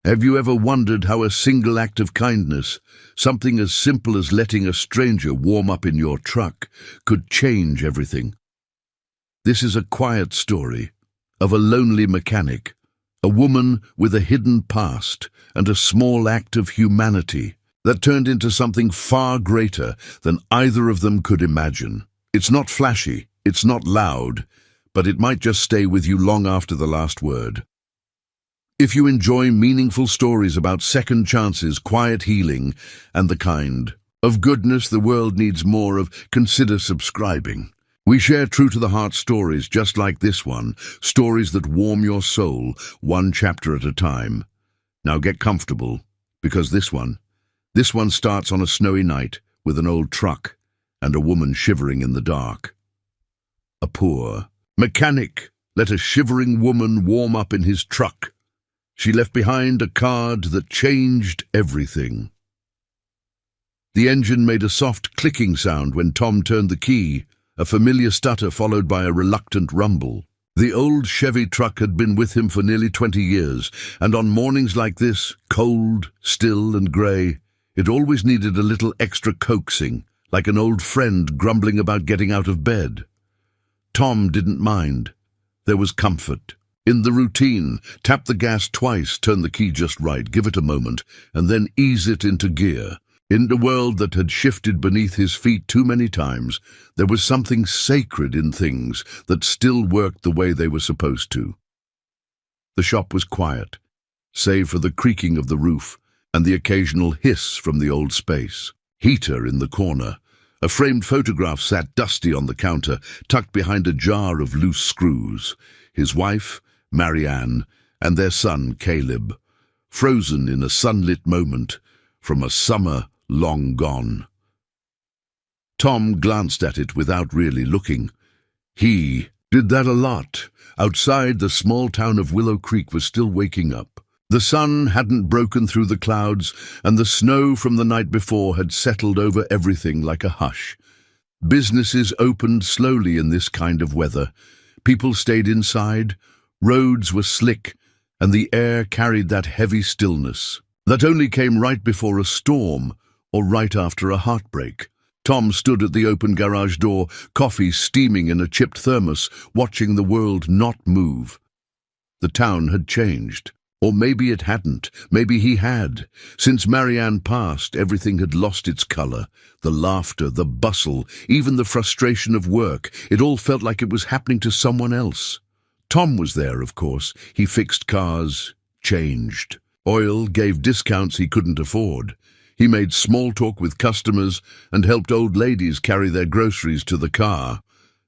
Have you ever wondered how a single act of kindness, something as simple as letting a stranger warm up in your truck, could change everything? This is a quiet story of a lonely mechanic, a woman with a hidden past and a small act of humanity that turned into something far greater than either of them could imagine. It's not flashy, it's not loud, but it might just stay with you long after the last word. If you enjoy meaningful stories about second chances, quiet healing, and the kind of goodness the world needs more of, consider subscribing. We share true-to-the-heart stories just like this one, stories that warm your soul, one chapter at a time. Now get comfortable, because this one starts on a snowy night with an old truck and a woman shivering in the dark. A poor mechanic let a shivering woman warm up in his truck. She left behind a card that changed everything. The engine made a soft clicking sound when Tom turned the key, a familiar stutter followed by a reluctant rumble. The old Chevy truck had been with him for nearly 20 years, and on mornings like this, cold, still and grey, it always needed a little extra coaxing, like an old friend grumbling about getting out of bed. Tom didn't mind. There was comfort in the routine. Tap the gas twice, turn the key just right, give it a moment, and then ease it into gear. In the world that had shifted beneath his feet too many times, there was something sacred in things that still worked the way they were supposed to. The shop was quiet, save for the creaking of the roof and the occasional hiss from the old space. Heater in the corner. A framed photograph sat dusty on the counter, tucked behind a jar of loose screws. His wife, Marianne, and their son, Caleb, frozen in a sunlit moment from a summer long gone. Tom glanced at it without really looking. He did that a lot. Outside, the small town of Willow Creek was still waking up. The sun hadn't broken through the clouds, and the snow from the night before had settled over everything like a hush. Businesses opened slowly in this kind of weather. People stayed inside, roads were slick, and the air carried that heavy stillness that only came right before a storm or right after a heartbreak. Tom stood at the open garage door, coffee steaming in a chipped thermos, watching the world not move. The town had changed. Or maybe it hadn't. Maybe he had. Since Marianne passed, everything had lost its color. The laughter, the bustle, even the frustration of work. It all felt like it was happening to someone else. Tom was there, of course. He fixed cars, changed. Oil, gave discounts he couldn't afford. He made small talk with customers and helped old ladies carry their groceries to the car.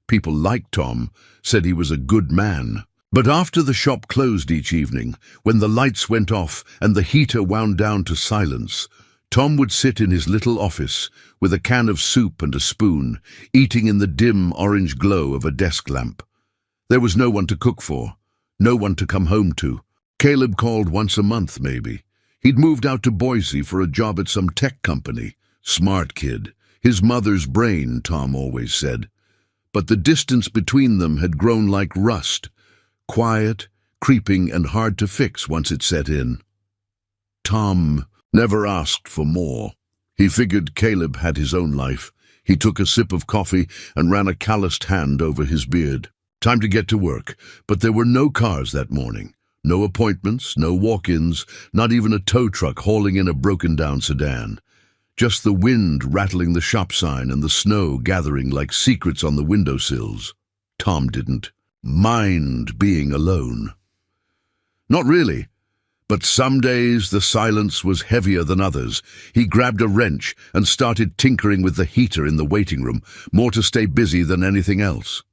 People liked Tom, said he was a good man. But after the shop closed each evening, when the lights went off and the heater wound down to silence, Tom would sit in his little office with a can of soup and a spoon, eating in the dim orange glow of a desk lamp. There was no one to cook for, no one to come home to. Caleb called once a month, maybe. He'd moved out to Boise for a job at some tech company. Smart kid. His mother's brain, Tom always said. But the distance between them had grown like rust. Quiet, creeping, and hard to fix once it set in. Tom never asked for more. He figured Caleb had his own life. He took a sip of coffee and ran a calloused hand over his beard. Time to get to work, but there were no cars that morning. No appointments, no walk-ins, not even a tow truck hauling in a broken-down sedan. Just the wind rattling the shop sign and the snow gathering like secrets on the windowsills. Tom didn't mind being alone. Not really, but some days the silence was heavier than others. He grabbed a wrench and started tinkering with the heater in the waiting room, more to stay busy than anything else.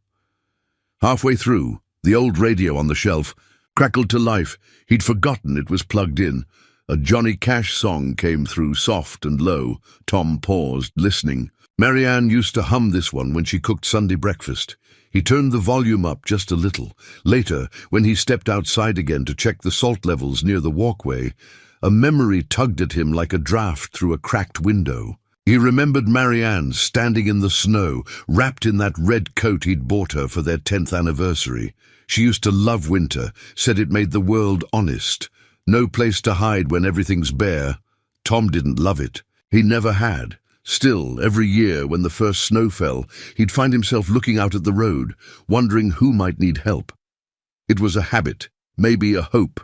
Halfway through, the old radio on the shelf crackled to life. He'd forgotten it was plugged in. A Johnny Cash song came through, soft and low. Tom paused, listening. Marianne used to hum this one when she cooked Sunday breakfast. He turned the volume up just a little. Later, when he stepped outside again to check the salt levels near the walkway, a memory tugged at him like a draft through a cracked window. He remembered Marianne standing in the snow, wrapped in that red coat he'd bought her for their 10th anniversary. She used to love winter, said it made the world honest. No place to hide when everything's bare. Tom didn't love it. He never had. Still, every year when the first snow fell, he'd find himself looking out at the road, wondering who might need help. It was a habit, maybe a hope.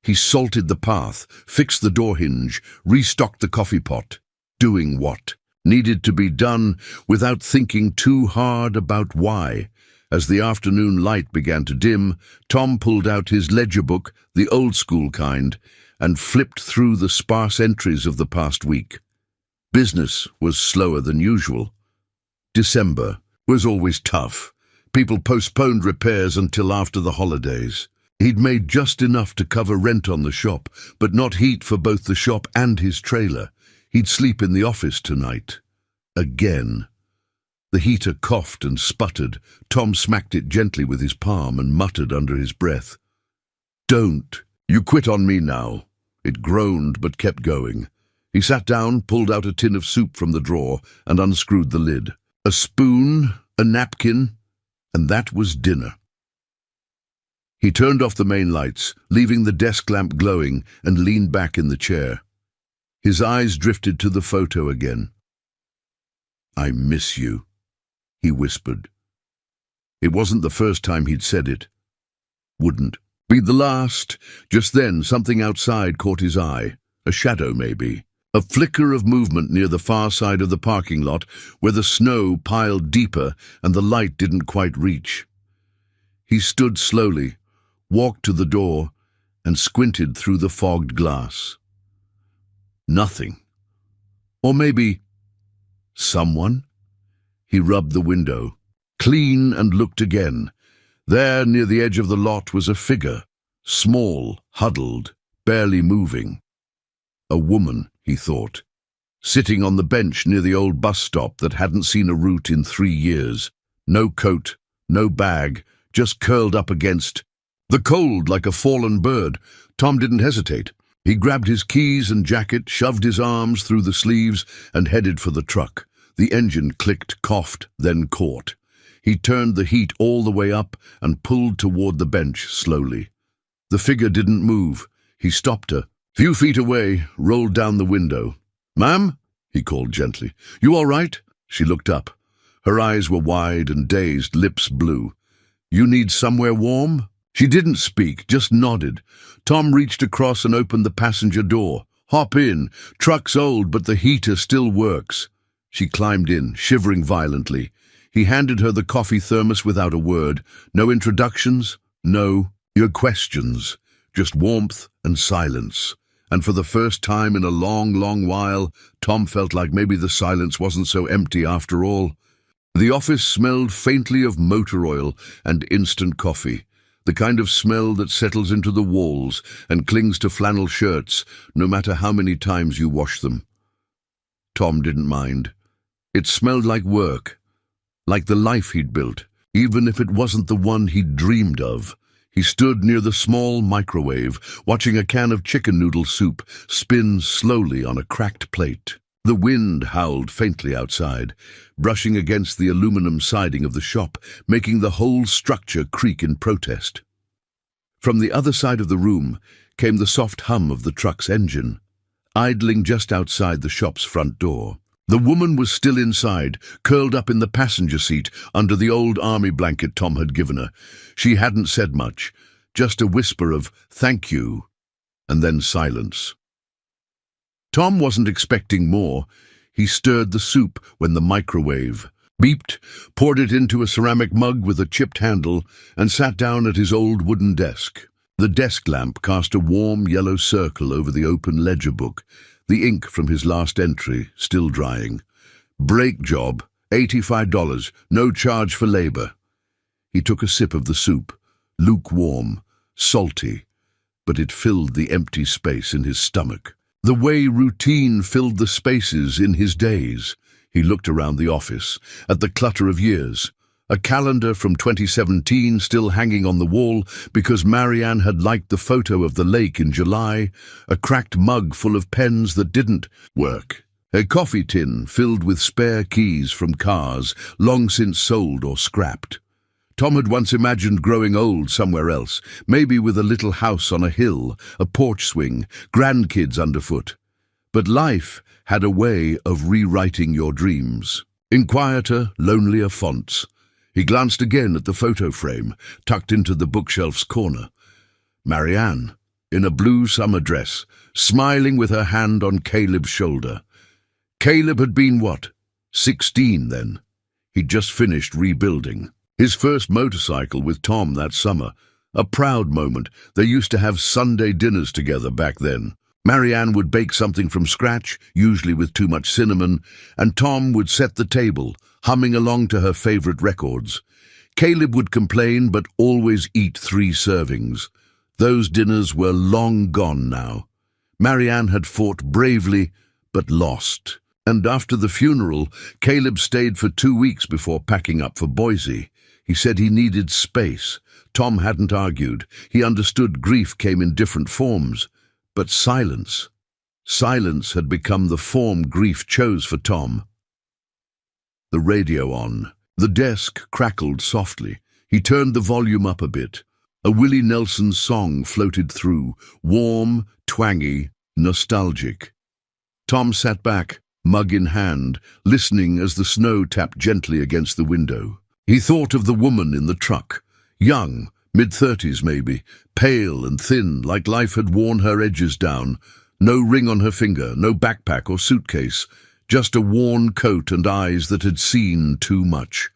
He salted the path, fixed the door hinge, restocked the coffee pot, doing what needed to be done without thinking too hard about why. As the afternoon light began to dim, Tom pulled out his ledger book, the old-school kind, and flipped through the sparse entries of the past week. Business was slower than usual. December was always tough. People postponed repairs until after the holidays. He'd made just enough to cover rent on the shop, but not heat for both the shop and his trailer. He'd sleep in the office tonight. Again. The heater coughed and sputtered. Tom smacked it gently with his palm and muttered under his breath, "Don't. You quit on me now." It groaned but kept going. He sat down, pulled out a tin of soup from the drawer, and unscrewed the lid. A spoon, a napkin, and that was dinner. He turned off the main lights, leaving the desk lamp glowing, and leaned back in the chair. His eyes drifted to the photo again. "I miss you," he whispered. It wasn't the first time he'd said it. Wouldn't be the last. Just then, something outside caught his eye. A shadow, maybe. A flicker of movement near the far side of the parking lot, where the snow piled deeper and the light didn't quite reach. He stood slowly, walked to the door, and squinted through the fogged glass. Nothing. Or maybe someone? He rubbed the window, clean, and looked again. There, near the edge of the lot, was a figure, small, huddled, barely moving. A woman, he thought, sitting on the bench near the old bus stop that hadn't seen a route in 3 years. No coat, no bag, just curled up against the cold like a fallen bird. Tom didn't hesitate. He grabbed his keys and jacket, shoved his arms through the sleeves, and headed for the truck. The engine clicked, coughed, then caught. He turned the heat all the way up and pulled toward the bench slowly. The figure didn't move. He stopped her. Few feet away, rolled down the window. "Ma'am?" he called gently. "You all right?" She looked up. Her eyes were wide and dazed, lips blue. "You need somewhere warm?" She didn't speak, just nodded. Tom reached across and opened the passenger door. "Hop in. Truck's old, but the heater still works." She climbed in, shivering violently. He handed her the coffee thermos without a word. No introductions, no questions, just warmth and silence. And for the first time in a long, long while, Tom felt like maybe the silence wasn't so empty after all. The office smelled faintly of motor oil and instant coffee, the kind of smell that settles into the walls and clings to flannel shirts no matter how many times you wash them. Tom didn't mind. It smelled like work, like the life he'd built, even if it wasn't the one he'd dreamed of. He stood near the small microwave, watching a can of chicken noodle soup spin slowly on a cracked plate. The wind howled faintly outside, brushing against the aluminum siding of the shop, making the whole structure creak in protest. From the other side of the room came the soft hum of the truck's engine, idling just outside the shop's front door. The woman was still inside, curled up in the passenger seat under the old army blanket Tom had given her. She hadn't said much, just a whisper of "thank you," and then silence. Tom wasn't expecting more. He stirred the soup when the microwave beeped, poured it into a ceramic mug with a chipped handle, and sat down at his old wooden desk. The desk lamp cast a warm yellow circle over the open ledger book, the ink from his last entry still drying. "Brake job, $85, no charge for labor." He took a sip of the soup, lukewarm, salty, but it filled the empty space in his stomach. The way routine filled the spaces in his days. He looked around the office, at the clutter of years. A calendar from 2017 still hanging on the wall because Marianne had liked the photo of the lake in July, a cracked mug full of pens that didn't work, a coffee tin filled with spare keys from cars long since sold or scrapped. Tom had once imagined growing old somewhere else, maybe with a little house on a hill, a porch swing, grandkids underfoot. But life had a way of rewriting your dreams. In quieter, lonelier fonts, he glanced again at the photo frame, tucked into the bookshelf's corner. Marianne, in a blue summer dress, smiling with her hand on Caleb's shoulder. Caleb had been, what, 16 then? He'd just finished rebuilding. His first motorcycle with Tom that summer. A proud moment. They used to have Sunday dinners together back then. Marianne would bake something from scratch, usually with too much cinnamon, and Tom would set the table, humming along to her favorite records. Caleb would complain, but always eat 3 servings. Those dinners were long gone now. Marianne had fought bravely, but lost. And after the funeral, Caleb stayed for 2 weeks before packing up for Boise. He said he needed space. Tom hadn't argued. He understood grief came in different forms. But silence. Silence had become the form grief chose for Tom. The radio on. The desk crackled softly. He turned the volume up a bit. A Willie Nelson song floated through, warm, twangy, nostalgic. Tom sat back, mug in hand, listening as the snow tapped gently against the window. He thought of the woman in the truck, young, mid-30s maybe, pale and thin, like life had worn her edges down. No ring on her finger, no backpack or suitcase, just a worn coat and eyes that had seen too much.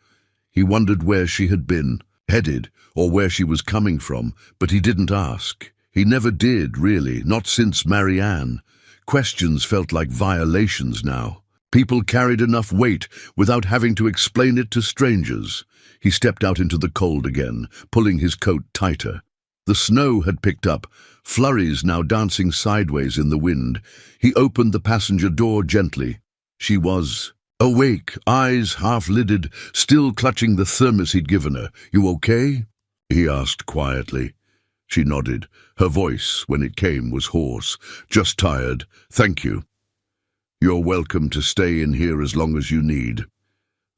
He wondered where she had been, headed, or where she was coming from, but he didn't ask. He never did, really, not since Marianne. Questions felt like violations now. People carried enough weight without having to explain it to strangers. He stepped out into the cold again, pulling his coat tighter. The snow had picked up, flurries now dancing sideways in the wind. He opened the passenger door gently. She was awake, eyes half-lidded, still clutching the thermos he'd given her. "You okay?" he asked quietly. She nodded. Her voice, when it came, was hoarse. "Just tired. Thank you." "You're welcome to stay in here as long as you need.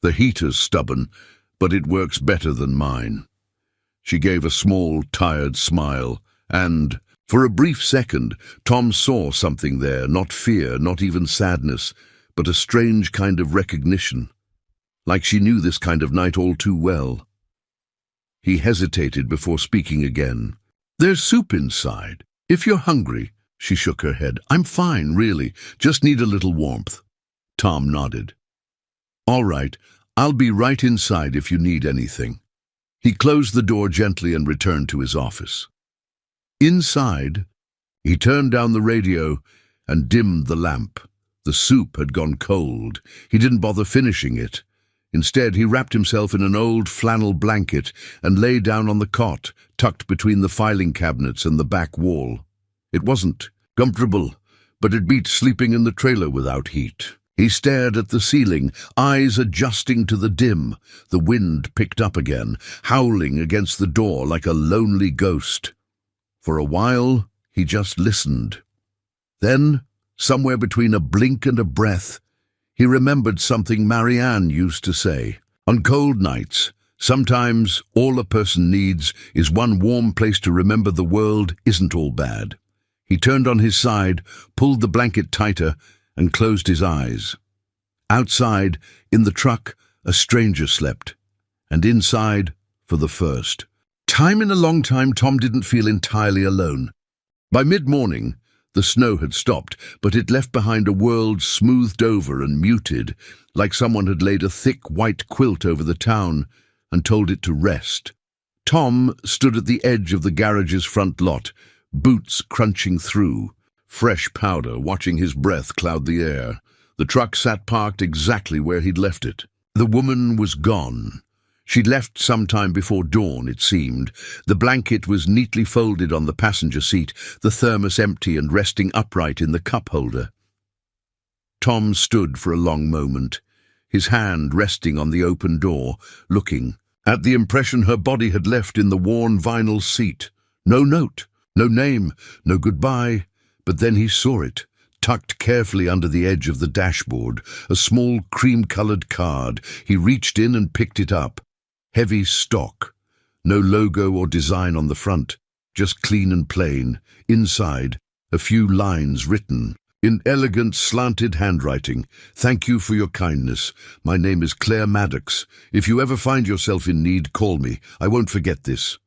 The heater's stubborn, but it works better than mine." She gave a small, tired smile, and, for a brief second, Tom saw something there, not fear, not even sadness, but a strange kind of recognition, like she knew this kind of night all too well. He hesitated before speaking again. "There's soup inside, if you're hungry." She shook her head. "I'm fine, really. Just need a little warmth." Tom nodded. "All right, I'll be right inside if you need anything." He closed the door gently and returned to his office. Inside, he turned down the radio and dimmed the lamp. The soup had gone cold. He didn't bother finishing it. Instead, he wrapped himself in an old flannel blanket and lay down on the cot, tucked between the filing cabinets and the back wall. It wasn't comfortable, but it beat sleeping in the trailer without heat. He stared at the ceiling, eyes adjusting to the dim. The wind picked up again, howling against the door like a lonely ghost. For a while, he just listened. Then, somewhere between a blink and a breath, he remembered something Marianne used to say. On cold nights, sometimes all a person needs is one warm place to remember the world isn't all bad. He turned on his side, pulled the blanket tighter, and closed his eyes. Outside, in the truck, a stranger slept. And inside, for the first time in a long time, Tom didn't feel entirely alone. By mid-morning, the snow had stopped, but it left behind a world smoothed over and muted, like someone had laid a thick white quilt over the town and told it to rest. Tom stood at the edge of the garage's front lot, boots crunching through, fresh powder watching his breath cloud the air. The truck sat parked exactly where he'd left it. The woman was gone. She'd left sometime before dawn, it seemed. The blanket was neatly folded on the passenger seat, the thermos empty and resting upright in the cup holder. Tom stood for a long moment, his hand resting on the open door, looking at the impression her body had left in the worn vinyl seat. No note, no name, no goodbye, but then he saw it, tucked carefully under the edge of the dashboard, a small cream-colored card. He reached in and picked it up. Heavy stock. No logo or design on the front, just clean and plain. Inside, a few lines written in elegant, slanted handwriting. "Thank you for your kindness. My name is Claire Maddox. If you ever find yourself in need, call me. I won't forget this."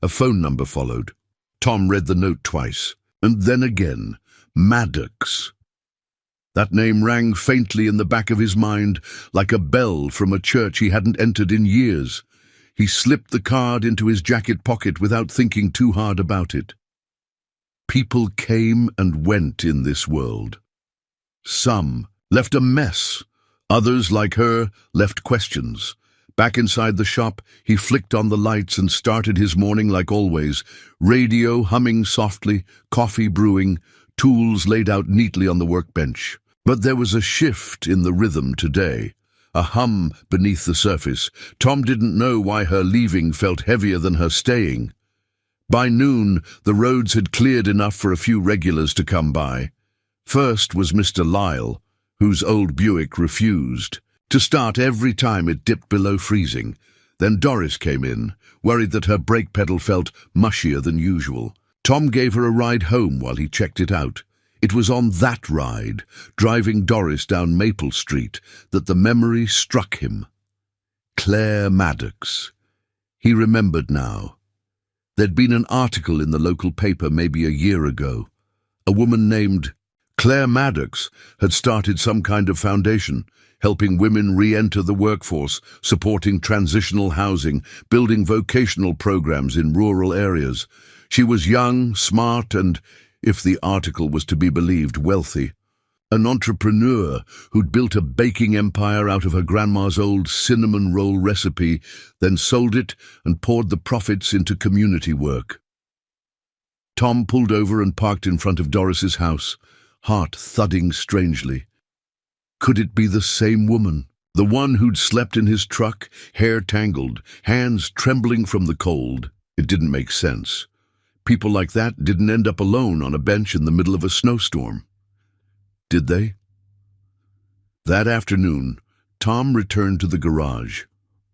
A phone number followed. Tom read the note twice, and then again. Maddox. That name rang faintly in the back of his mind, like a bell from a church he hadn't entered in years. He slipped the card into his jacket pocket without thinking too hard about it. People came and went in this world. Some left a mess. Others, like her, left questions. Back inside the shop, he flicked on the lights and started his morning like always. Radio humming softly, coffee brewing, tools laid out neatly on the workbench. But there was a shift in the rhythm today. A hum beneath the surface. Tom didn't know why her leaving felt heavier than her staying. By noon, the roads had cleared enough for a few regulars to come by. First was Mr. Lyle, whose old Buick refused to start every time it dipped below freezing. Then Doris came in, worried that her brake pedal felt mushier than usual. Tom gave her a ride home while he checked it out. It was on that ride, driving Doris down Maple Street, that the memory struck him. Claire Maddox. He remembered now. There'd been an article in the local paper maybe a year ago. A woman named Claire Maddox had started some kind of foundation, helping women re-enter the workforce, supporting transitional housing, building vocational programs in rural areas. She was young, smart, and, if the article was to be believed, wealthy. An entrepreneur who'd built a baking empire out of her grandma's old cinnamon roll recipe, then sold it and poured the profits into community work. Tom pulled over and parked in front of Doris's house, heart thudding strangely. Could it be the same woman? The one who'd slept in his truck, hair tangled, hands trembling from the cold? It didn't make sense. People like that didn't end up alone on a bench in the middle of a snowstorm. Did they? That afternoon, Tom returned to the garage,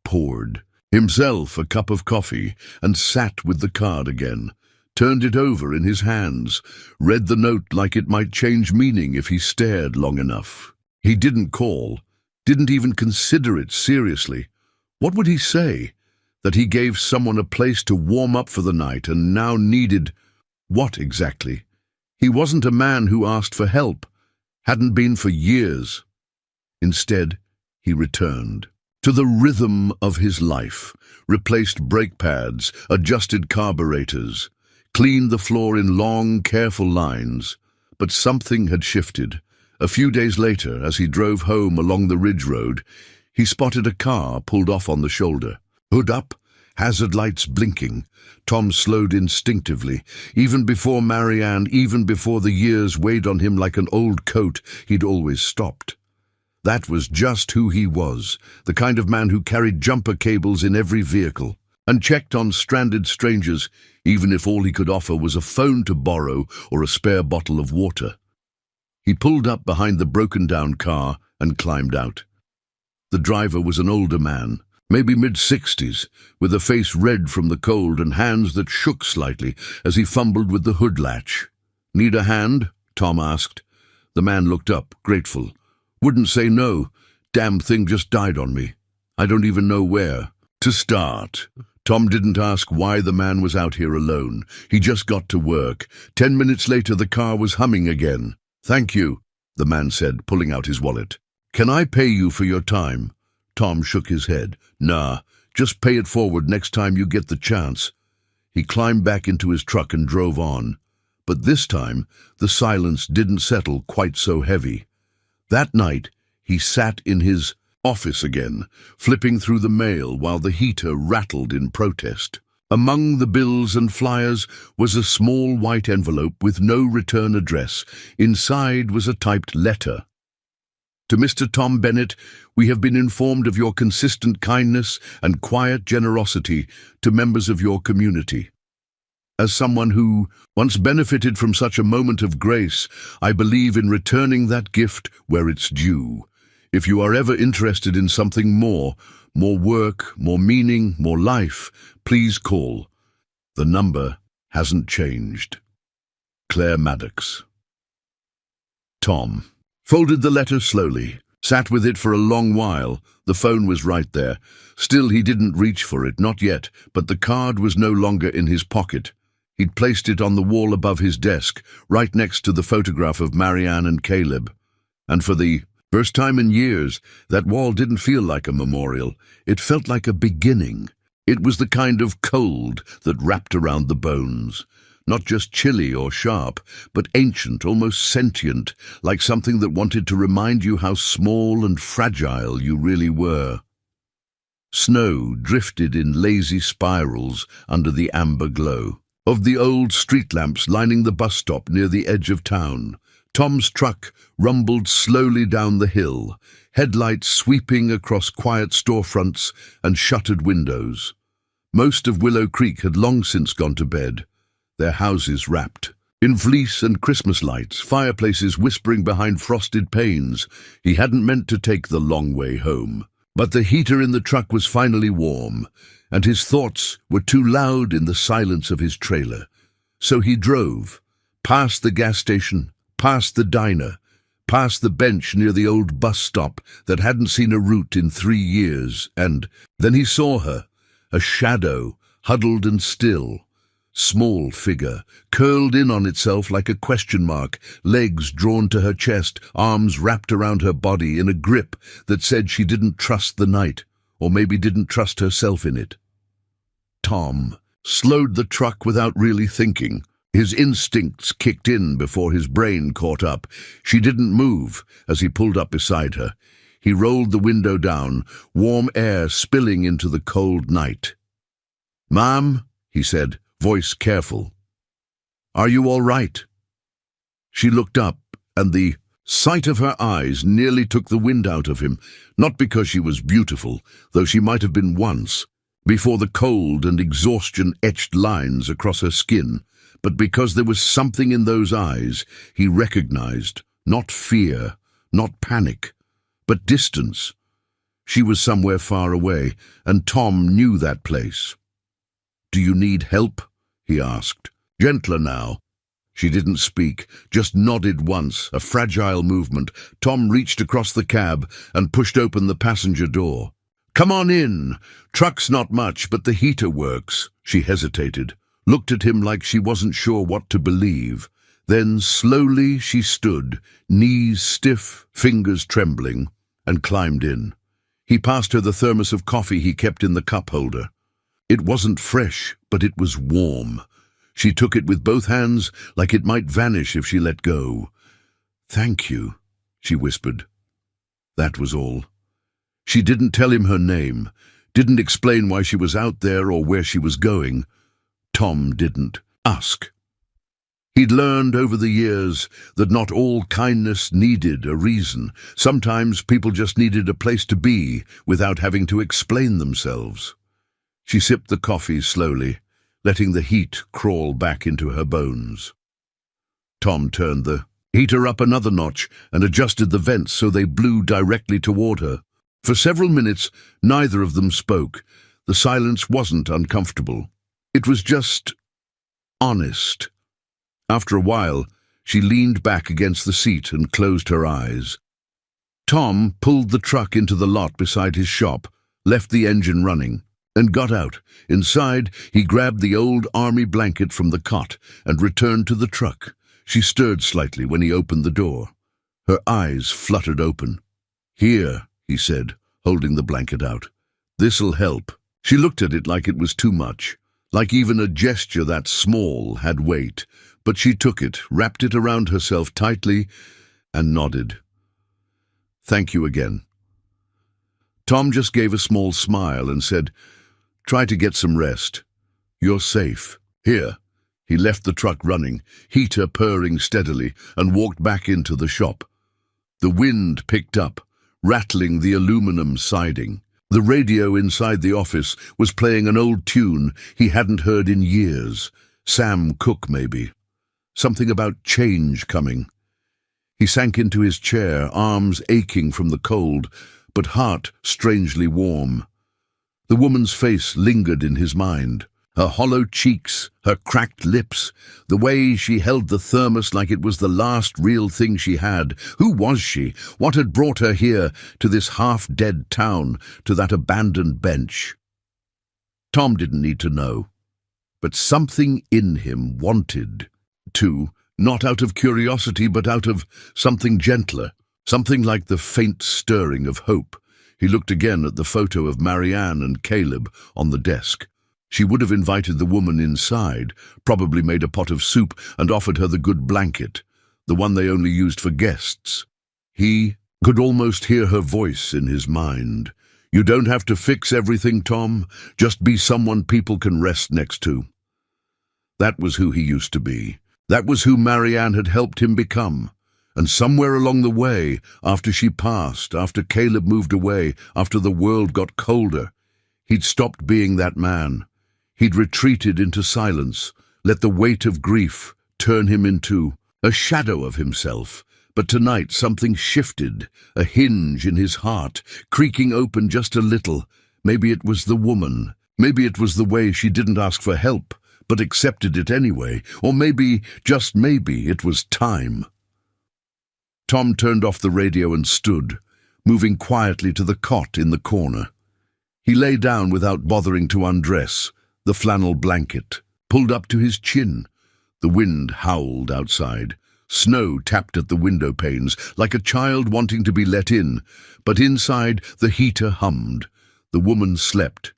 poured himself a cup of coffee, and sat with the card again, turned it over in his hands, read the note like it might change meaning if he stared long enough. He didn't call, didn't even consider it seriously. What would he say? That he gave someone a place to warm up for the night and now needed what exactly? He wasn't a man who asked for help, hadn't been for years. Instead, he returned to the rhythm of his life, replaced brake pads, adjusted carburetors, cleaned the floor in long, careful lines. But something had shifted. A few days later, as he drove home along the ridge road, he spotted a car pulled off on the shoulder. Hood up, hazard lights blinking. Tom slowed instinctively. Even before Marianne, even before the years weighed on him like an old coat, he'd always stopped. That was just who he was, the kind of man who carried jumper cables in every vehicle and checked on stranded strangers, even if all he could offer was a phone to borrow or a spare bottle of water. He pulled up behind the broken-down car and climbed out. The driver was an older man, maybe mid-60s, with a face red from the cold and hands that shook slightly as he fumbled with the hood latch. "Need a hand?" Tom asked. The man looked up, grateful. "Wouldn't say no. Damn thing just died on me. I don't even know where to start." Tom didn't ask why the man was out here alone. He just got to work. 10 minutes later, the car was humming again. "Thank you," the man said, pulling out his wallet. "Can I pay you for your time?" Tom shook his head. "Nah, just pay it forward next time you get the chance." He climbed back into his truck and drove on. But this time, the silence didn't settle quite so heavy. That night, he sat in his office again, flipping through the mail while the heater rattled in protest. Among the bills and flyers was a small white envelope with no return address. Inside was a typed letter. "To Mr. Tom Bennett, we have been informed of your consistent kindness and quiet generosity to members of your community. As someone who once benefited from such a moment of grace, I believe in returning that gift where it's due. If you are ever interested in something more, more work, more meaning, more life, please call. The number hasn't changed. Claire Maddox. Tom folded the letter slowly, sat with it for a long while. The phone was right there. Still, he didn't reach for it, not yet, but the card was no longer in his pocket. He'd placed it on the wall above his desk, right next to the photograph of Marianne and Caleb. And for the first time in years, that wall didn't feel like a memorial. It felt like a beginning. It was the kind of cold that wrapped around the bones. Not just chilly or sharp, but ancient, almost sentient, like something that wanted to remind you how small and fragile you really were. Snow drifted in lazy spirals under the amber glow of the old street lamps lining the bus stop near the edge of town. Tom's truck rumbled slowly down the hill, headlights sweeping across quiet storefronts and shuttered windows. Most of Willow Creek had long since gone to bed, their houses wrapped in fleece and Christmas lights, fireplaces whispering behind frosted panes. He hadn't meant to take the long way home, but the heater in the truck was finally warm, and his thoughts were too loud in the silence of his trailer. So he drove, past the gas station, past the diner, past the bench near the old bus stop that hadn't seen a route in 3 years, and then he saw her, a shadow, huddled and still. Small figure, curled in on itself like a question mark, legs drawn to her chest, arms wrapped around her body in a grip that said she didn't trust the night, or maybe didn't trust herself in it. Tom slowed the truck without really thinking. His instincts kicked in before his brain caught up. She didn't move as he pulled up beside her. He rolled the window down, warm air spilling into the cold night. "Ma'am," he said, voice careful. "Are you all right?" She looked up, and the sight of her eyes nearly took the wind out of him, not because she was beautiful, though she might have been once, before the cold and exhaustion etched lines across her skin, but because there was something in those eyes he recognized, not fear, not panic, but distance. She was somewhere far away, and Tom knew that place. "Do you need help?" he asked. Gentler now. She didn't speak, just nodded once, a fragile movement. Tom reached across the cab and pushed open the passenger door. "Come on in. Truck's not much, but the heater works." She hesitated, looked at him like she wasn't sure what to believe. Then slowly she stood, knees stiff, fingers trembling, and climbed in. He passed her the thermos of coffee he kept in the cup holder. It wasn't fresh, but it was warm. She took it with both hands, like it might vanish if she let go. "Thank you," she whispered. That was all. She didn't tell him her name, didn't explain why she was out there or where she was going. Tom didn't ask. He'd learned over the years that not all kindness needed a reason. Sometimes people just needed a place to be without having to explain themselves. She sipped the coffee slowly, letting the heat crawl back into her bones. Tom turned the heater up another notch and adjusted the vents so they blew directly toward her. For several minutes, neither of them spoke. The silence wasn't uncomfortable. It was just honest. After a while, she leaned back against the seat and closed her eyes. Tom pulled the truck into the lot beside his shop, left the engine running, and got out. Inside, he grabbed the old army blanket from the cot and returned to the truck. She stirred slightly when he opened the door. Her eyes fluttered open. "Here," he said, holding the blanket out. "This'll help." She looked at it like it was too much, like even a gesture that small had weight, but she took it, wrapped it around herself tightly, and nodded. "Thank you again." Tom just gave a small smile and said, "Try to get some rest. You're safe. Here." He left the truck running, heater purring steadily, and walked back into the shop. The wind picked up, rattling the aluminum siding. The radio inside the office was playing an old tune he hadn't heard in years. Sam Cooke, maybe. Something about change coming. He sank into his chair, arms aching from the cold, but heart strangely warm. The woman's face lingered in his mind. Her hollow cheeks, her cracked lips, the way she held the thermos like it was the last real thing she had. Who was she? What had brought her here, to this half-dead town, to that abandoned bench? Tom didn't need to know, but something in him wanted to, not out of curiosity but out of something gentler, something like the faint stirring of hope. He looked again at the photo of Marianne and Caleb on the desk. She would have invited the woman inside, probably made a pot of soup and offered her the good blanket, the one they only used for guests. He could almost hear her voice in his mind. You don't have to fix everything, Tom. Just be someone people can rest next to. That was who he used to be. That was who Marianne had helped him become. And somewhere along the way, after she passed, after Caleb moved away, after the world got colder, he'd stopped being that man. He'd retreated into silence, let the weight of grief turn him into a shadow of himself. But tonight something shifted, a hinge in his heart, creaking open just a little. Maybe it was the woman. Maybe it was the way she didn't ask for help, but accepted it anyway. Or maybe, just maybe, it was time. Tom turned off the radio and stood, moving quietly to the cot in the corner. He lay down without bothering to undress, the flannel blanket pulled up to his chin. The wind howled outside. Snow tapped at the window panes like a child wanting to be let in, but inside the heater hummed. The woman slept,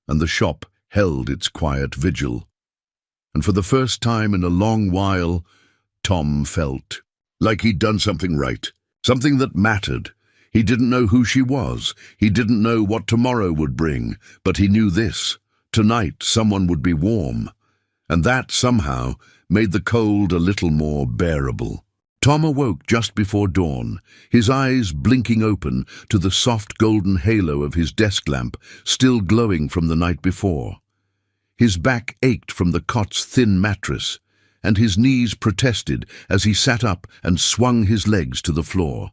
and the shop held its quiet vigil. And for the first time in a long while, Tom felt like he'd done something right, something that mattered. He didn't know who she was. He didn't know what tomorrow would bring, but he knew this. Tonight someone would be warm, and that somehow made the cold a little more bearable. Tom awoke just before dawn, his eyes blinking open to the soft golden halo of his desk lamp still glowing from the night before. His back ached from the cot's thin mattress, and his knees protested as he sat up and swung his legs to the floor.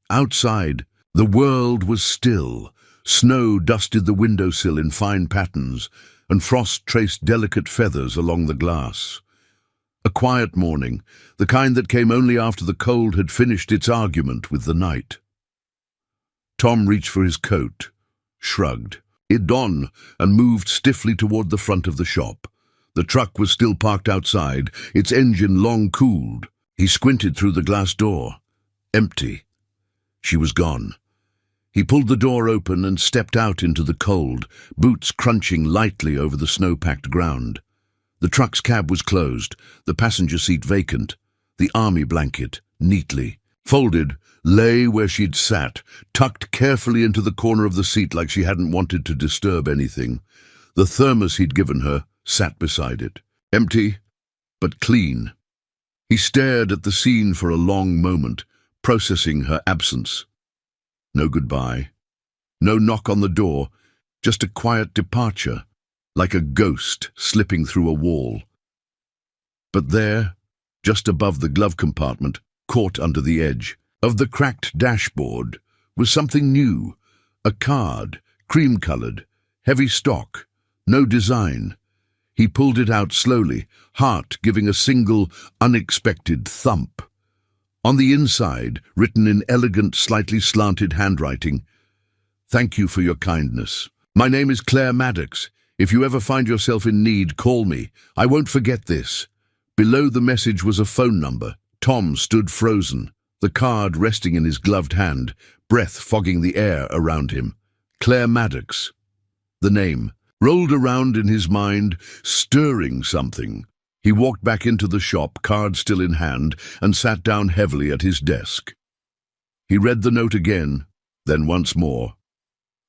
Outside, the world was still. Snow dusted the windowsill in fine patterns, and frost traced delicate feathers along the glass. A quiet morning, the kind that came only after the cold had finished its argument with the night. Tom reached for his coat, shrugged it on, and moved stiffly toward the front of the shop. The truck was still parked outside, its engine long cooled. He squinted through the glass door. Empty. She was gone. He pulled the door open and stepped out into the cold, boots crunching lightly over the snow-packed ground. The truck's cab was closed, the passenger seat vacant. The army blanket, neatly folded, lay where she'd sat, tucked carefully into the corner of the seat like she hadn't wanted to disturb anything. The thermos he'd given her sat beside it, empty but clean. He stared at the scene for a long moment, processing her absence. No goodbye, no knock on the door, just a quiet departure, like a ghost slipping through a wall. But there, just above the glove compartment, caught under the edge of the cracked dashboard, was something new, a card, cream-colored, heavy stock, no design. He pulled it out slowly, heart giving a single, unexpected thump. On the inside, written in elegant, slightly slanted handwriting, "Thank you for your kindness. My name is Claire Maddox. If you ever find yourself in need, call me. I won't forget this." Below the message was a phone number. Tom stood frozen, the card resting in his gloved hand, breath fogging the air around him. Claire Maddox. The name rolled around in his mind, stirring something. He walked back into the shop, card still in hand, and sat down heavily at his desk. He read the note again, then once more.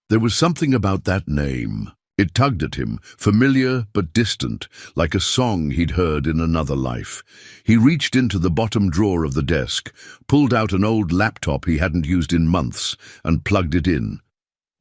There was something about that name. It tugged at him, familiar but distant, like a song he'd heard in another life. He reached into the bottom drawer of the desk, pulled out an old laptop he hadn't used in months, and plugged it in.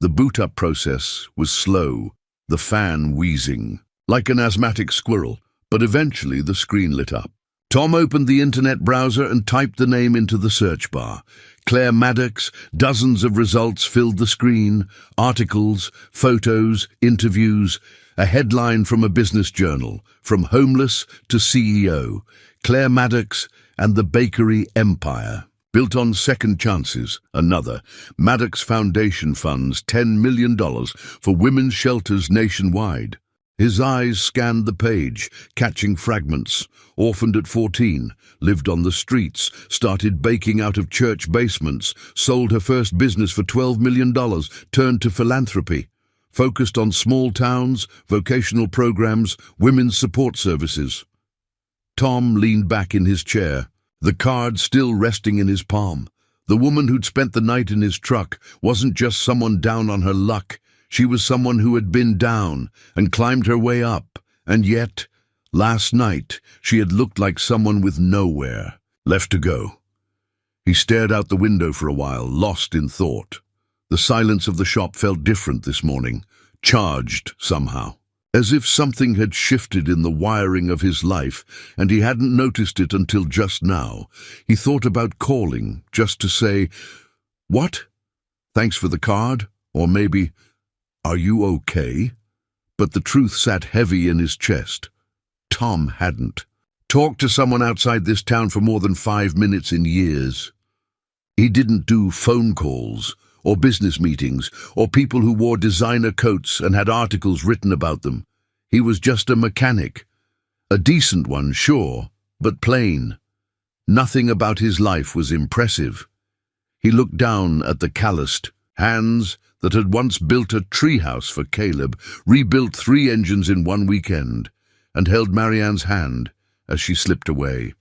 The boot-up process was slow, the fan wheezing, like an asthmatic squirrel, but eventually the screen lit up. Tom opened the internet browser and typed the name into the search bar. Claire Maddox. Dozens of results filled the screen. Articles, photos, interviews. A headline from a business journal. From homeless to CEO. Claire Maddox and the bakery empire. Built on second chances. Another. Maddox Foundation funds $10 million for women's shelters nationwide. His eyes scanned the page, catching fragments. Orphaned at 14, lived on the streets, started baking out of church basements, sold her first business for $12 million, turned to philanthropy. Focused on small towns, vocational programs, women's support services. Tom leaned back in his chair, the card still resting in his palm. The woman who'd spent the night in his truck wasn't just someone down on her luck. She was someone who had been down and climbed her way up. And yet, last night, she had looked like someone with nowhere left to go. He stared out the window for a while, lost in thought. The silence of the shop felt different this morning, charged somehow. As if something had shifted in the wiring of his life, and he hadn't noticed it until just now. He thought about calling, just to say, "What? Thanks for the card?" Or maybe, "Are you okay?" But the truth sat heavy in his chest. Tom hadn't talked to someone outside this town for more than 5 minutes in years. He didn't do phone calls, or business meetings, or people who wore designer coats and had articles written about them. He was just a mechanic. A decent one, sure, but plain. Nothing about his life was impressive. He looked down at the calloused hands that had once built a treehouse for Caleb, rebuilt 3 engines in 1 weekend, and held Marianne's hand as she slipped away.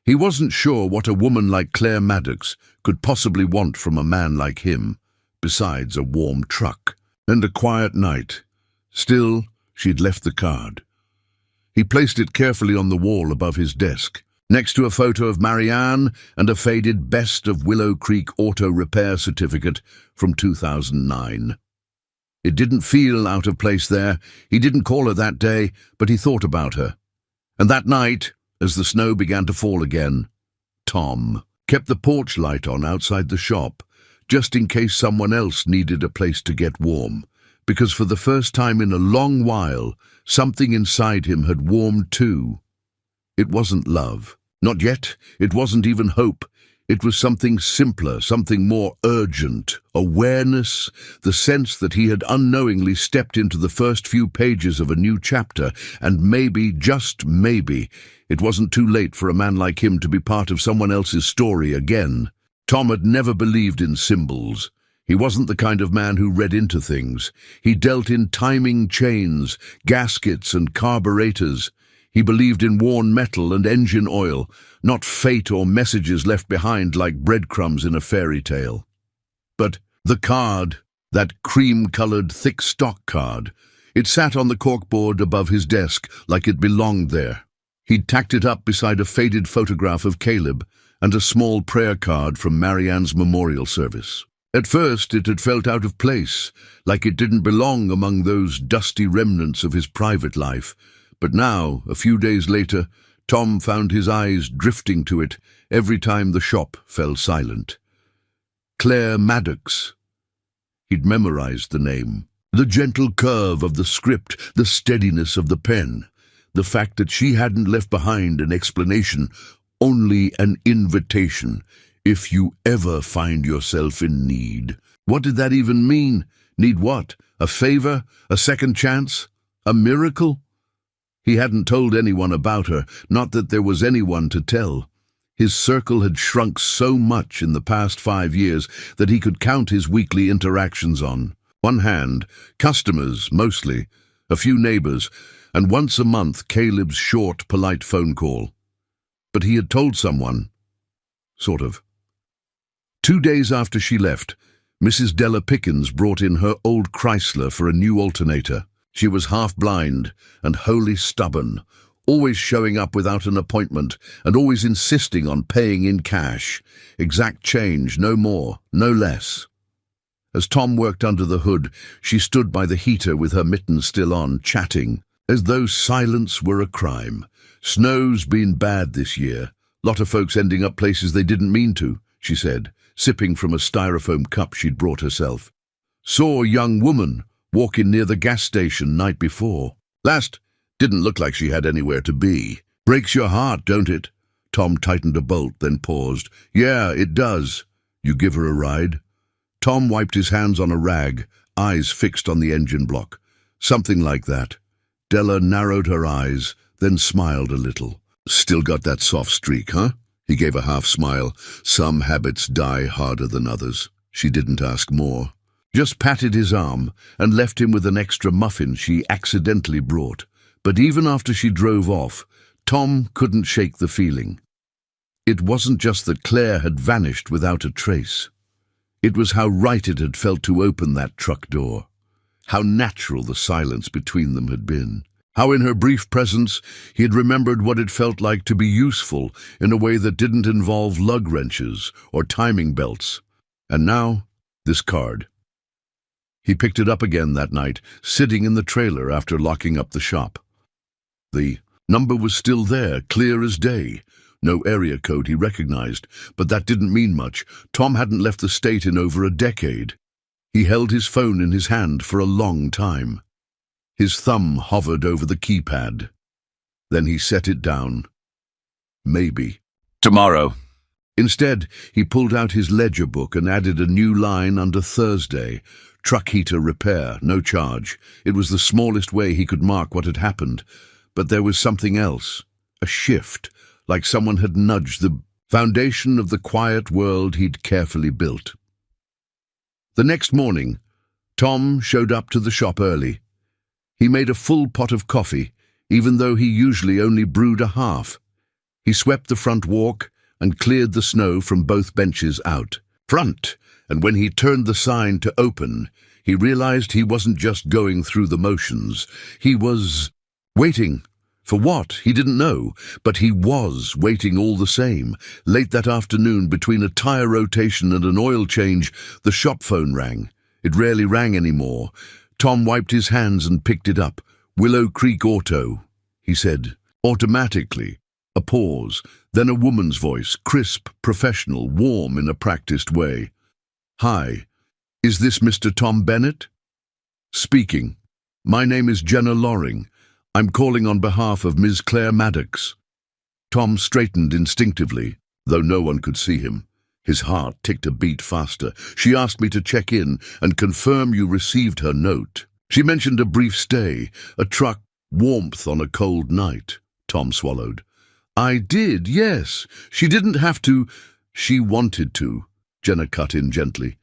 He wasn't sure what a woman like Claire Maddox could possibly want from a man like him, besides a warm truck and a quiet night. Still, she'd left the card. He placed it carefully on the wall above his desk, next to a photo of Marianne and a faded Best of Willow Creek Auto Repair certificate from 2009. It didn't feel out of place there. He didn't call her that day, but he thought about her. And that night, as the snow began to fall again, Tom kept the porch light on outside the shop, just in case someone else needed a place to get warm, because for the first time in a long while, something inside him had warmed too. It wasn't love. Not yet. It wasn't even hope. It was something simpler, something more urgent. Awareness, the sense that he had unknowingly stepped into the first few pages of a new chapter, and maybe, just maybe, it wasn't too late for a man like him to be part of someone else's story again. Tom had never believed in symbols. He wasn't the kind of man who read into things. He dealt in timing chains, gaskets and carburetors. He believed in worn metal and engine oil, not fate or messages left behind like breadcrumbs in a fairy tale. But the card, that cream-colored thick stock card, it sat on the corkboard above his desk like it belonged there. He'd tacked it up beside a faded photograph of Caleb and a small prayer card from Marianne's memorial service. At first it had felt out of place, like it didn't belong among those dusty remnants of his private life. But now, a few days later, Tom found his eyes drifting to it every time the shop fell silent. Claire Maddox. He'd memorized the name. The gentle curve of the script, the steadiness of the pen. The fact that she hadn't left behind an explanation, only an invitation. If you ever find yourself in need. What did that even mean? Need what? A favor? A second chance? A miracle? He hadn't told anyone about her, not that there was anyone to tell. His circle had shrunk so much in the past 5 years that he could count his weekly interactions on one hand, customers mostly, a few neighbors, and once a month Caleb's short, polite phone call. But he had told someone. Sort of. 2 days after she left, Mrs. Della Pickens brought in her old Chrysler for a new alternator. She was half-blind and wholly stubborn, always showing up without an appointment and always insisting on paying in cash. Exact change, no more, no less. As Tom worked under the hood, she stood by the heater with her mittens still on, chatting. as though silence were a crime. Snow's been bad this year. Lot of folks ending up places they didn't mean to, she said, sipping from a styrofoam cup she'd brought herself. Saw a young woman walking near the gas station night before. Last, didn't look like she had anywhere to be. Breaks your heart, don't it? Tom tightened a bolt, then paused. Yeah, it does. You give her a ride? Tom wiped his hands on a rag, eyes fixed on the engine block. Something like that. Della narrowed her eyes, then smiled a little. Still got that soft streak, huh? He gave a half smile. Some habits die harder than others. She didn't ask more. Just patted his arm and left him with an extra muffin she accidentally brought. But even after she drove off, Tom couldn't shake the feeling. It wasn't just that Claire had vanished without a trace. It was how right it had felt to open that truck door. How natural the silence between them had been. How in her brief presence he had remembered what it felt like to be useful in a way that didn't involve lug wrenches or timing belts. And now, this card. He picked it up again that night, sitting in the trailer after locking up the shop. The number was still there, clear as day. No area code he recognized, but that didn't mean much. Tom hadn't left the state in over a decade. He held his phone in his hand for a long time. His thumb hovered over the keypad. Then he set it down. Maybe. Tomorrow. Instead, he pulled out his ledger book and added a new line under Thursday. Truck heater repair, no charge. It was the smallest way he could mark what had happened. But there was something else. A shift, like someone had nudged the foundation of the quiet world he'd carefully built. The next morning, Tom showed up to the shop early. He made a full pot of coffee, even though he usually only brewed a half. He swept the front walk and cleared the snow from both benches out front, and when he turned the sign to open, he realized he wasn't just going through the motions. He was waiting. For what? He didn't know, but he was waiting all the same. Late that afternoon, between a tire rotation and an oil change, the shop phone rang. It rarely rang anymore. Tom wiped his hands and picked it up. Willow Creek Auto, he said, automatically. A pause, then a woman's voice, crisp, professional, warm in a practiced way. Hi, is this Mr. Tom Bennett? Speaking. My name is Jenna Loring. I'm calling on behalf of Ms. Claire Maddox. Tom straightened instinctively, though no one could see him. His heart ticked a beat faster. She asked me to check in and confirm you received her note. She mentioned a brief stay, a truck, warmth on a cold night. Tom swallowed. I did, yes. She didn't have to. She wanted to. Jenna cut in gently.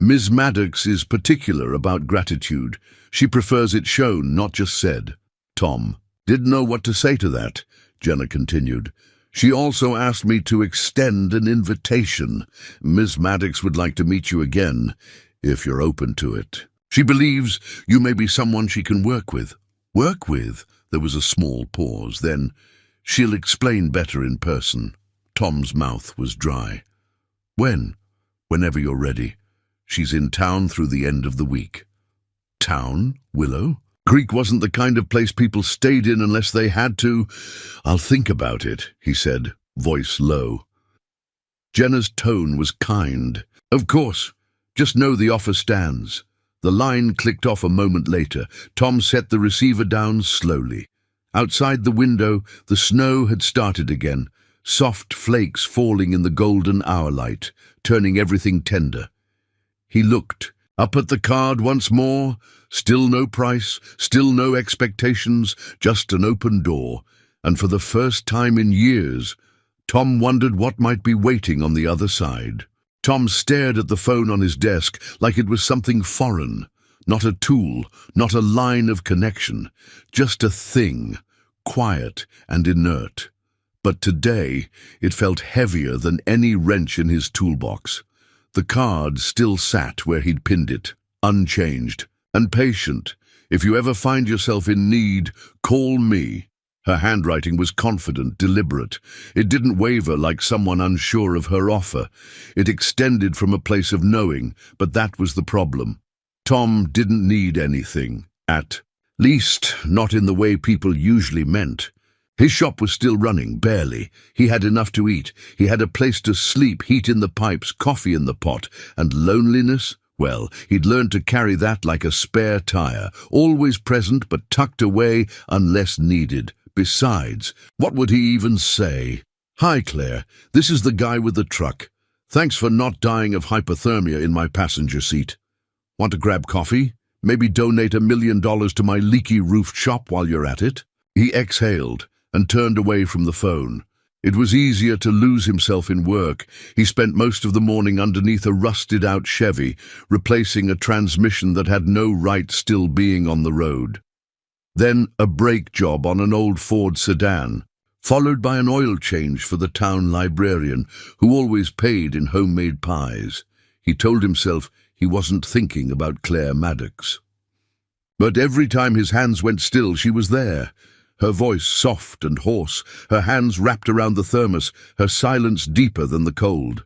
Ms. Maddox is particular about gratitude. She prefers it shown, not just said. Tom didn't know what to say to that, Jenna continued. She also asked me to extend an invitation. Ms. Maddox would like to meet you again, if you're open to it. She believes you may be someone she can work with. Work with? There was a small pause. Then, she'll explain better in person. Tom's mouth was dry. When? Whenever you're ready. She's in town through the end of the week. Town? Willow? Creek wasn't the kind of place people stayed in unless they had to. I'll think about it, he said, voice low. Jenna's tone was kind. Of course. Just know the offer stands. The line clicked off a moment later. Tom set the receiver down slowly. Outside the window, the snow had started again, soft flakes falling in the golden hour light, turning everything tender. He looked up at the card once more. Still no price, still no expectations, just an open door. And for the first time in years, Tom wondered what might be waiting on the other side. Tom stared at the phone on his desk like it was something foreign, not a tool, not a line of connection, just a thing, quiet and inert. But today, it felt heavier than any wrench in his toolbox. The card still sat where he'd pinned it, unchanged. And patient. If you ever find yourself in need, call me. Her handwriting was confident, deliberate. It didn't waver like someone unsure of her offer. It extended from a place of knowing, but that was the problem. Tom didn't need anything at Least, not in the way people usually meant. His shop was still running, barely. He had enough to eat. He had a place to sleep, heat in the pipes, coffee in the pot. And loneliness? Well, he'd learned to carry that like a spare tire, always present but tucked away unless needed. Besides, what would he even say? "Hi, Claire. This is the guy with the truck. Thanks for not dying of hypothermia in my passenger seat. Want to grab coffee? Maybe donate $1 million to my leaky roofed shop while you're at it?" He exhaled and turned away from the phone. It was easier to lose himself in work. He spent most of the morning underneath a rusted-out Chevy, replacing a transmission that had no right still being on the road. Then a brake job on an old Ford sedan, followed by an oil change for the town librarian, who always paid in homemade pies. He told himself he wasn't thinking about Claire Maddox. But every time his hands went still, she was there. Her voice soft and hoarse, her hands wrapped around the thermos, her silence deeper than the cold.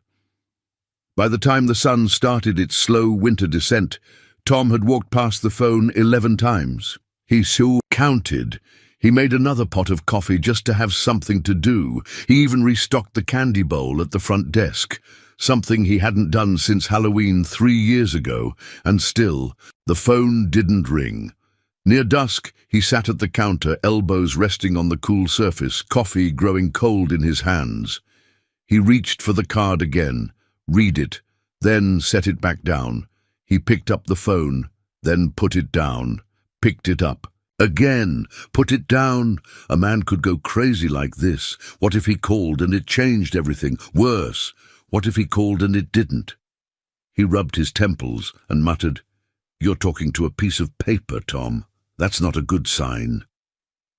By the time the sun started its slow winter descent, Tom had walked past the phone 11 times. He so counted. He made another pot of coffee just to have something to do. He even restocked the candy bowl at the front desk, something he hadn't done since Halloween 3 years ago, and still, the phone didn't ring. Near dusk, he sat at the counter, elbows resting on the cool surface, coffee growing cold in his hands. He reached for the card again, read it, then set it back down. He picked up the phone, then put it down, picked it up. Again, put it down. A man could go crazy like this. What if he called and it changed everything? Worse, what if he called and it didn't? He rubbed his temples and muttered, "You're talking to a piece of paper, Tom. That's not a good sign."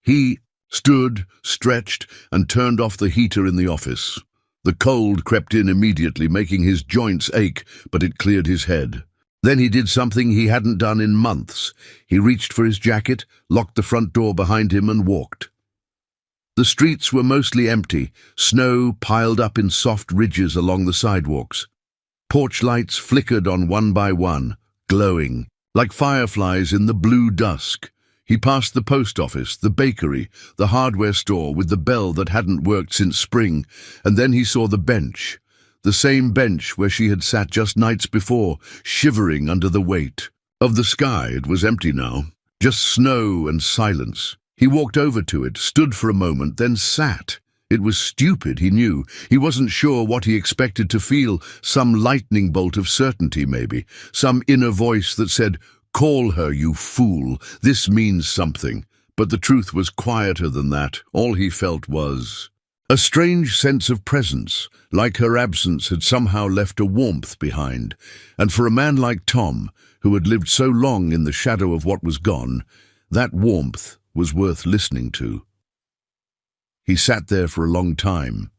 He stood, stretched, and turned off the heater in the office. The cold crept in immediately, making his joints ache, but it cleared his head. Then he did something he hadn't done in months. He reached for his jacket, locked the front door behind him, and walked. The streets were mostly empty, snow piled up in soft ridges along the sidewalks. Porch lights flickered on one by one, glowing, like fireflies in the blue dusk. He passed the post office, the bakery, the hardware store with the bell that hadn't worked since spring, and then he saw the bench. The same bench where she had sat just nights before, shivering under the weight. Of the sky, it was empty now, just snow and silence. He walked over to it, stood for a moment, then sat. It was stupid, he knew. He wasn't sure what he expected to feel, some lightning bolt of certainty maybe, some inner voice that said, "Call her, you fool, this means something." But the truth was quieter than that. All he felt was a strange sense of presence, like her absence had somehow left a warmth behind. And for a man like Tom, who had lived so long in the shadow of what was gone, that warmth was worth listening to. He sat there for a long time,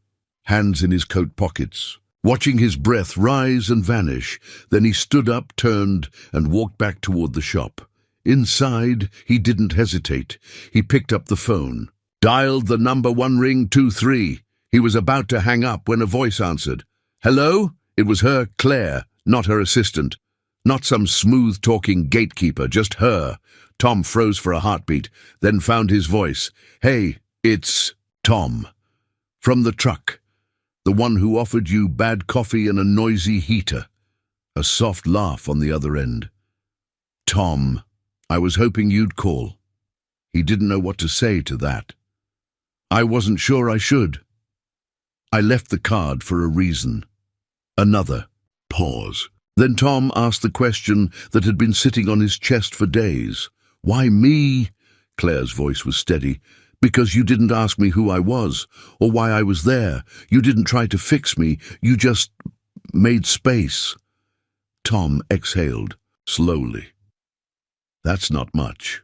hands in his coat pockets, watching his breath rise and vanish. Then he stood up, turned, and walked back toward the shop. Inside, he didn't hesitate. He picked up the phone, dialed the number 1 ring 23. He was about to hang up when a voice answered. "Hello?" It was her, Claire, not her assistant. Not some smooth-talking gatekeeper, just her. Tom froze for a heartbeat, then found his voice. "Hey, it's Tom. From the truck. The one who offered you bad coffee and a noisy heater." A soft laugh on the other end. "Tom, I was hoping you'd call." He didn't know what to say to that. "I wasn't sure I should. I left the card for a reason." Another pause. Then Tom asked the question that had been sitting on his chest for days. "Why me?" Claire's voice was steady. "Because you didn't ask me who I was, or why I was there. You didn't try to fix me. You just made space." Tom exhaled, slowly. "That's not much."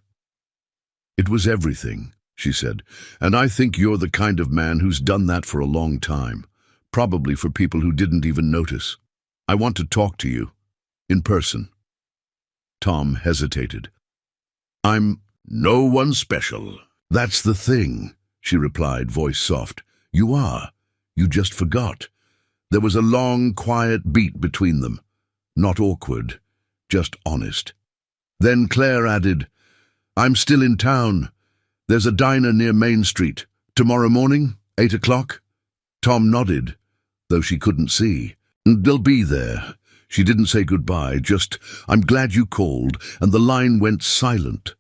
"It was everything," she said, "and I think you're the kind of man who's done that for a long time, probably for people who didn't even notice. I want to talk to you, in person." Tom hesitated. "I'm no one special." "That's the thing," she replied, voice soft. "You are. You just forgot." There was a long, quiet beat between them. Not awkward, just honest. Then Claire added, I'm still in town. There's a diner near Main Street. Tomorrow morning, 8 o'clock? Tom nodded, though she couldn't see. They'll be there. She didn't say goodbye, just, I'm glad you called, and the line went silent.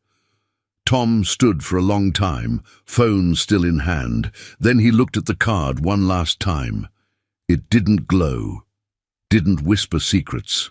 Tom stood for a long time, phone still in hand. Then he looked at the card one last time. It didn't glow, didn't whisper secrets.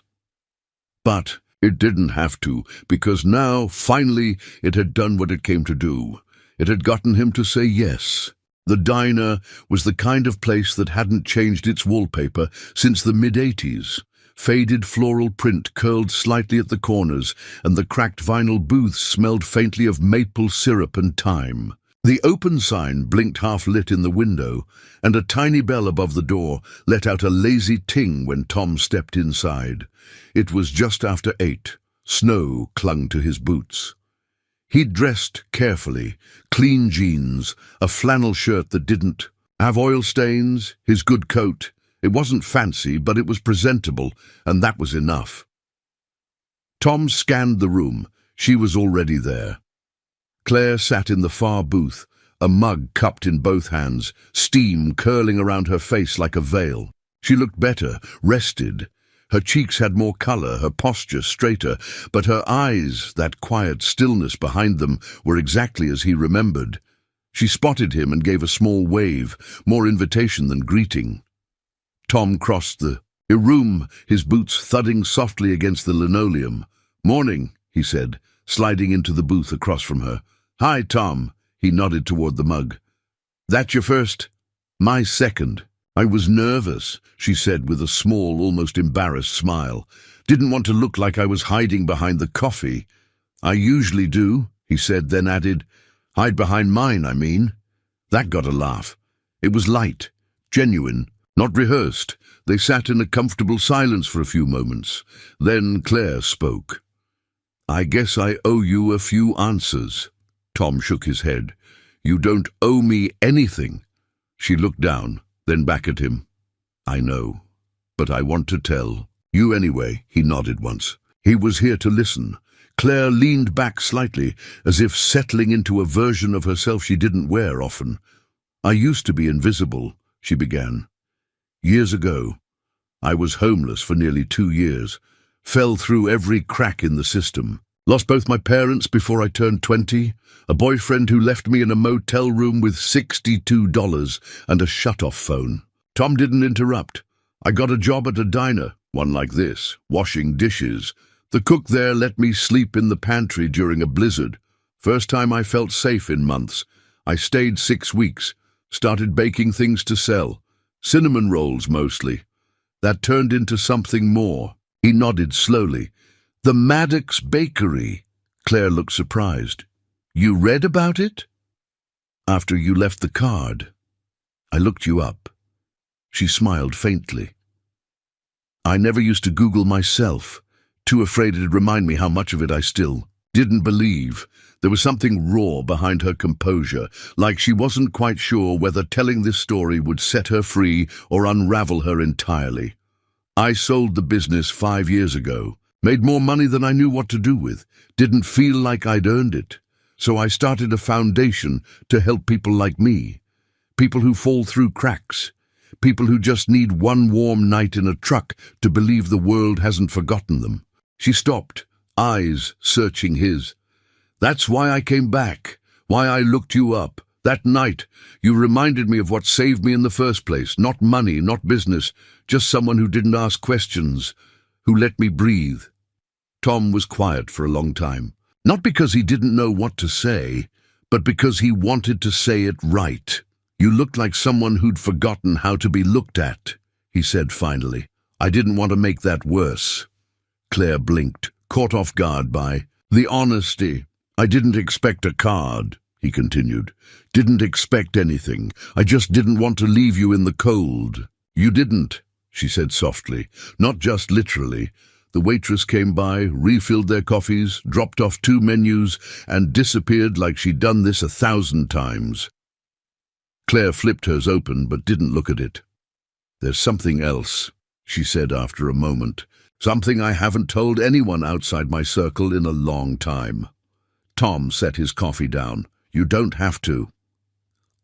But it didn't have to, because now, finally, it had done what it came to do. It had gotten him to say yes. The diner was the kind of place that hadn't changed its wallpaper since the mid-80s. Faded floral print curled slightly at the corners, and the cracked vinyl booths smelled faintly of maple syrup and thyme. The open sign blinked half-lit in the window, and a tiny bell above the door let out a lazy ting when Tom stepped inside. It was just after 8. Snow clung to his boots. He'd dressed carefully, clean jeans, a flannel shirt that didn't have oil stains, his good coat. It wasn't fancy, but it was presentable, and that was enough. Tom scanned the room. She was already there. Claire sat in the far booth, a mug cupped in both hands, steam curling around her face like a veil. She looked better, rested. Her cheeks had more color, her posture straighter, but her eyes, that quiet stillness behind them, were exactly as he remembered. She spotted him and gave a small wave, more invitation than greeting. Tom crossed the room, his boots thudding softly against the linoleum. "Morning," he said, sliding into the booth across from her. "Hi, Tom." He nodded toward the mug. "That your first?" "My second." "I was nervous," she said with a small, almost embarrassed smile. "Didn't want to look like I was hiding behind the coffee." "I usually do," he said, then added, "Hide behind mine, I mean." That got a laugh. It was light, genuine, not rehearsed. They sat in a comfortable silence for a few moments. Then Claire spoke. "I guess I owe you a few answers." Tom shook his head. "You don't owe me anything." She looked down, then back at him. "I know, but I want to tell you anyway." He nodded once. He was here to listen. Claire leaned back slightly, as if settling into a version of herself she didn't wear often. "I used to be invisible," she began. "Years ago. I was homeless for nearly 2 years. Fell through every crack in the system. Lost both my parents before I turned 20, a boyfriend who left me in a motel room with $62 and a shut-off phone." Tom didn't interrupt. "I got a job at a diner, one like this, washing dishes. The cook there let me sleep in the pantry during a blizzard. First time I felt safe in months. I stayed 6 weeks, started baking things to sell. Cinnamon rolls mostly. That turned into something more." He nodded slowly. "The Maddox Bakery." Claire looked surprised. "You read about it?" "After you left the card. I looked you up." She smiled faintly. "I never used to Google myself, too afraid it'd remind me how much of it I still didn't believe." There was something raw behind her composure, like she wasn't quite sure whether telling this story would set her free or unravel her entirely. "I sold the business 5 years ago. Made more money than I knew what to do with. Didn't feel like I'd earned it. So I started a foundation to help people like me. People who fall through cracks. People who just need one warm night in a truck to believe the world hasn't forgotten them." She stopped, eyes searching his. "That's why I came back. Why I looked you up. That night, you reminded me of what saved me in the first place. Not money, not business. Just someone who didn't ask questions. Who let me breathe." Tom was quiet for a long time. Not because he didn't know what to say, but because he wanted to say it right. "You looked like someone who'd forgotten how to be looked at," he said finally. "I didn't want to make that worse." Claire blinked, caught off guard by the honesty. "I didn't expect a card," he continued. "Didn't expect anything. I just didn't want to leave you in the cold." "You didn't," she said softly. "Not just literally." The waitress came by, refilled their coffees, dropped off 2 menus, and disappeared like she'd done this 1,000 times. Claire flipped hers open but didn't look at it. "There's something else," she said after a moment. "Something I haven't told anyone outside my circle in a long time." Tom set his coffee down. You don't have to.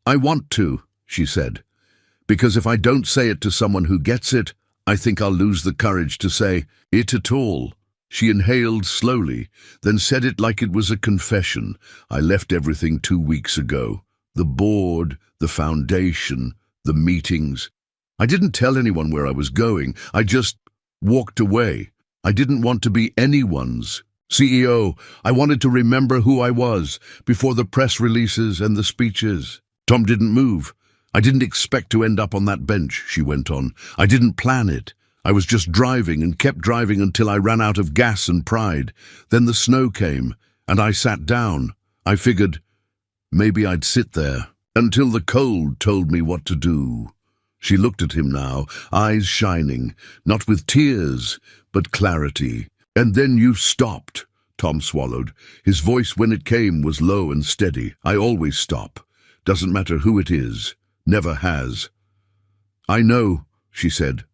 I want to, she said, because if I don't say it to someone who gets it, I think I'll lose the courage to say it at all. She inhaled slowly, then said it like it was a confession. I left everything 2 weeks ago. The board, the foundation, the meetings. I didn't tell anyone where I was going. I just walked away. I didn't want to be anyone's CEO. I wanted to remember who I was before the press releases and the speeches. Tom didn't move. I didn't expect to end up on that bench, she went on. I didn't plan it. I was just driving and kept driving until I ran out of gas and pride. Then the snow came, and I sat down. I figured maybe I'd sit there until the cold told me what to do. She looked at him now, eyes shining, not with tears, but clarity. And then you stopped, Tom swallowed. His voice, when it came, was low and steady. I always stop. Doesn't matter who it is. Never has. I know, she said.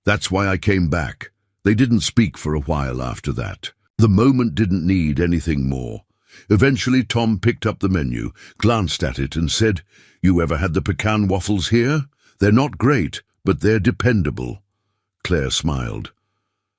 That's why I came back. They didn't speak for a while after that. The moment didn't need anything more. Eventually Tom picked up the menu, glanced at it and said, You ever had the pecan waffles here? They're not great, but they're dependable. Claire smiled.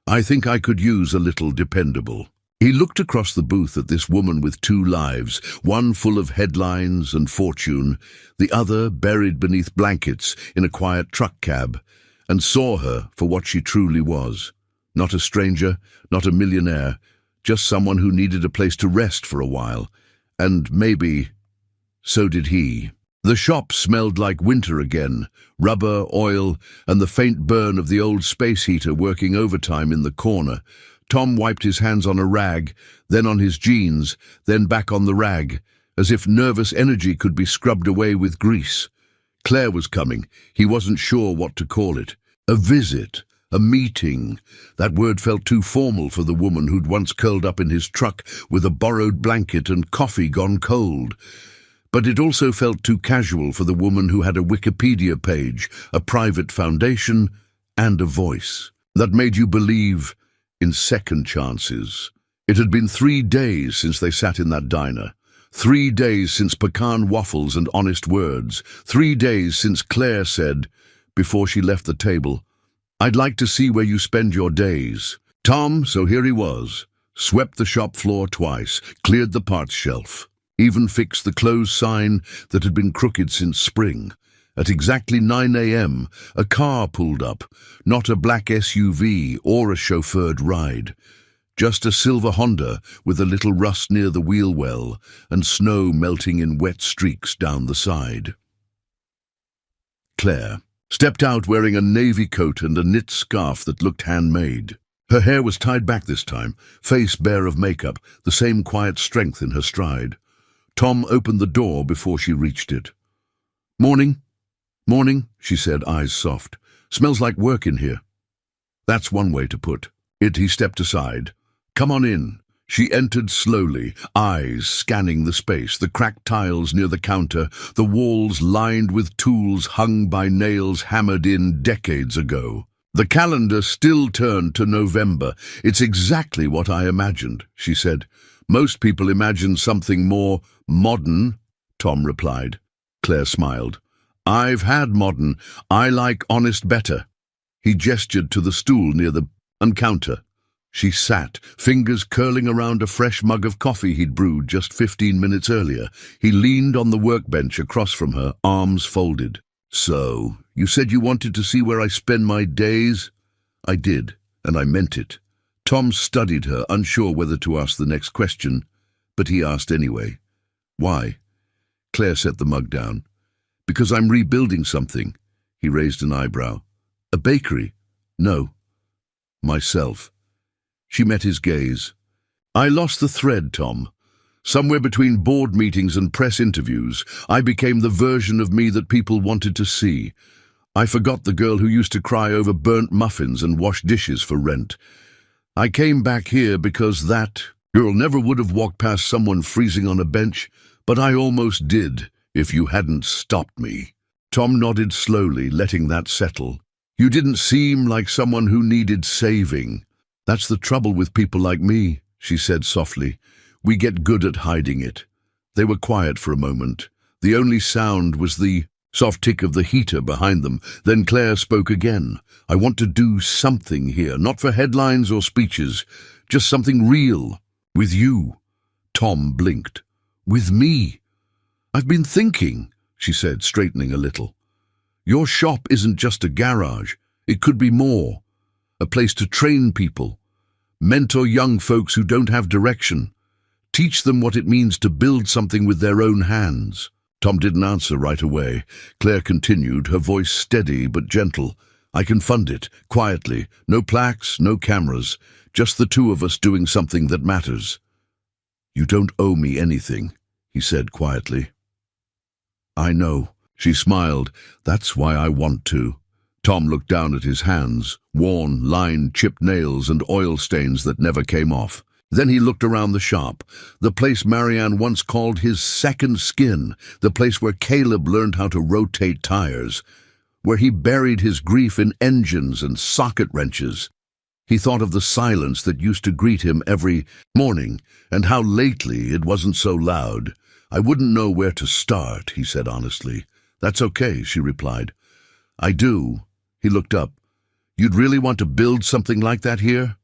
I think I could use a little dependable. He looked across the booth at this woman with 2 lives, one full of headlines and fortune, the other buried beneath blankets in a quiet truck cab, and saw her for what she truly was. Not a stranger, not a millionaire, just someone who needed a place to rest for a while. And maybe so did he. The shop smelled like winter again, rubber, oil, and the faint burn of the old space heater working overtime in the corner. Tom wiped his hands on a rag, then on his jeans, then back on the rag, as if nervous energy could be scrubbed away with grease. Claire was coming. He wasn't sure what to call it. A visit, a meeting. That word felt too formal for the woman who'd once curled up in his truck with a borrowed blanket and coffee gone cold. But it also felt too casual for the woman who had a Wikipedia page, a private foundation, and a voice that made you believe in second chances. It had been 3 days since they sat in that diner. 3 days since pecan waffles and honest words. 3 days since Claire said, before she left the table, I'd like to see where you spend your days. Tom, so here he was, swept the shop floor twice, cleared the parts shelf, even fixed the closed sign that had been crooked since spring. At exactly 9 a.m., a car pulled up, not a black SUV or a chauffeured ride, just a silver Honda with a little rust near the wheel well and snow melting in wet streaks down the side. Claire stepped out wearing a navy coat and a knit scarf that looked handmade. Her hair was tied back this time, face bare of makeup, the same quiet strength in her stride. Tom opened the door before she reached it. Morning. Morning, she said, eyes soft. Smells like work in here. That's one way to put it. He stepped aside. Come on in. She entered slowly, eyes scanning the space, the cracked tiles near the counter, the walls lined with tools hung by nails hammered in decades ago. The calendar still turned to November. It's exactly what I imagined, she said. Most people imagine something more modern, Tom replied. Claire smiled. I've had modern. I like honest better. He gestured to the stool near the counter. She sat, fingers curling around a fresh mug of coffee he'd brewed just 15 minutes earlier. He leaned on the workbench across from her, arms folded. So, you said you wanted to see where I spend my days? I did, and I meant it. Tom studied her, unsure whether to ask the next question, but he asked anyway. Why? Claire set the mug down. Because I'm rebuilding something. He raised an eyebrow. A bakery? No. Myself. She met his gaze. I lost the thread, Tom. Somewhere between board meetings and press interviews, I became the version of me that people wanted to see. I forgot the girl who used to cry over burnt muffins and wash dishes for rent. I came back here because that girl never would have walked past someone freezing on a bench, but I almost did, if you hadn't stopped me. Tom nodded slowly, letting that settle. You didn't seem like someone who needed saving. That's the trouble with people like me, she said softly. We get good at hiding it." They were quiet for a moment. The only sound was the soft tick of the heater behind them. Then Claire spoke again. "I want to do something here, not for headlines or speeches, just something real. With you." Tom blinked. "With me?" "I've been thinking," she said, straightening a little. "Your shop isn't just a garage. It could be more. A place to train people, mentor young folks who don't have direction, teach them what it means to build something with their own hands." Tom didn't answer right away. Claire continued, her voice steady but gentle. "I can fund it, quietly. No plaques, no cameras. Just the two of us doing something that matters." "You don't owe me anything," he said quietly. "I know." She smiled. "That's why I want to." Tom looked down at his hands, worn, lined, chipped nails and oil stains that never came off. Then he looked around the shop, the place Marianne once called his second skin, the place where Caleb learned how to rotate tires, where he buried his grief in engines and socket wrenches. He thought of the silence that used to greet him every morning, and how lately it wasn't so loud. "I wouldn't know where to start," he said honestly. "That's okay," she replied. "I do." He looked up. "You'd really want to build something like that here?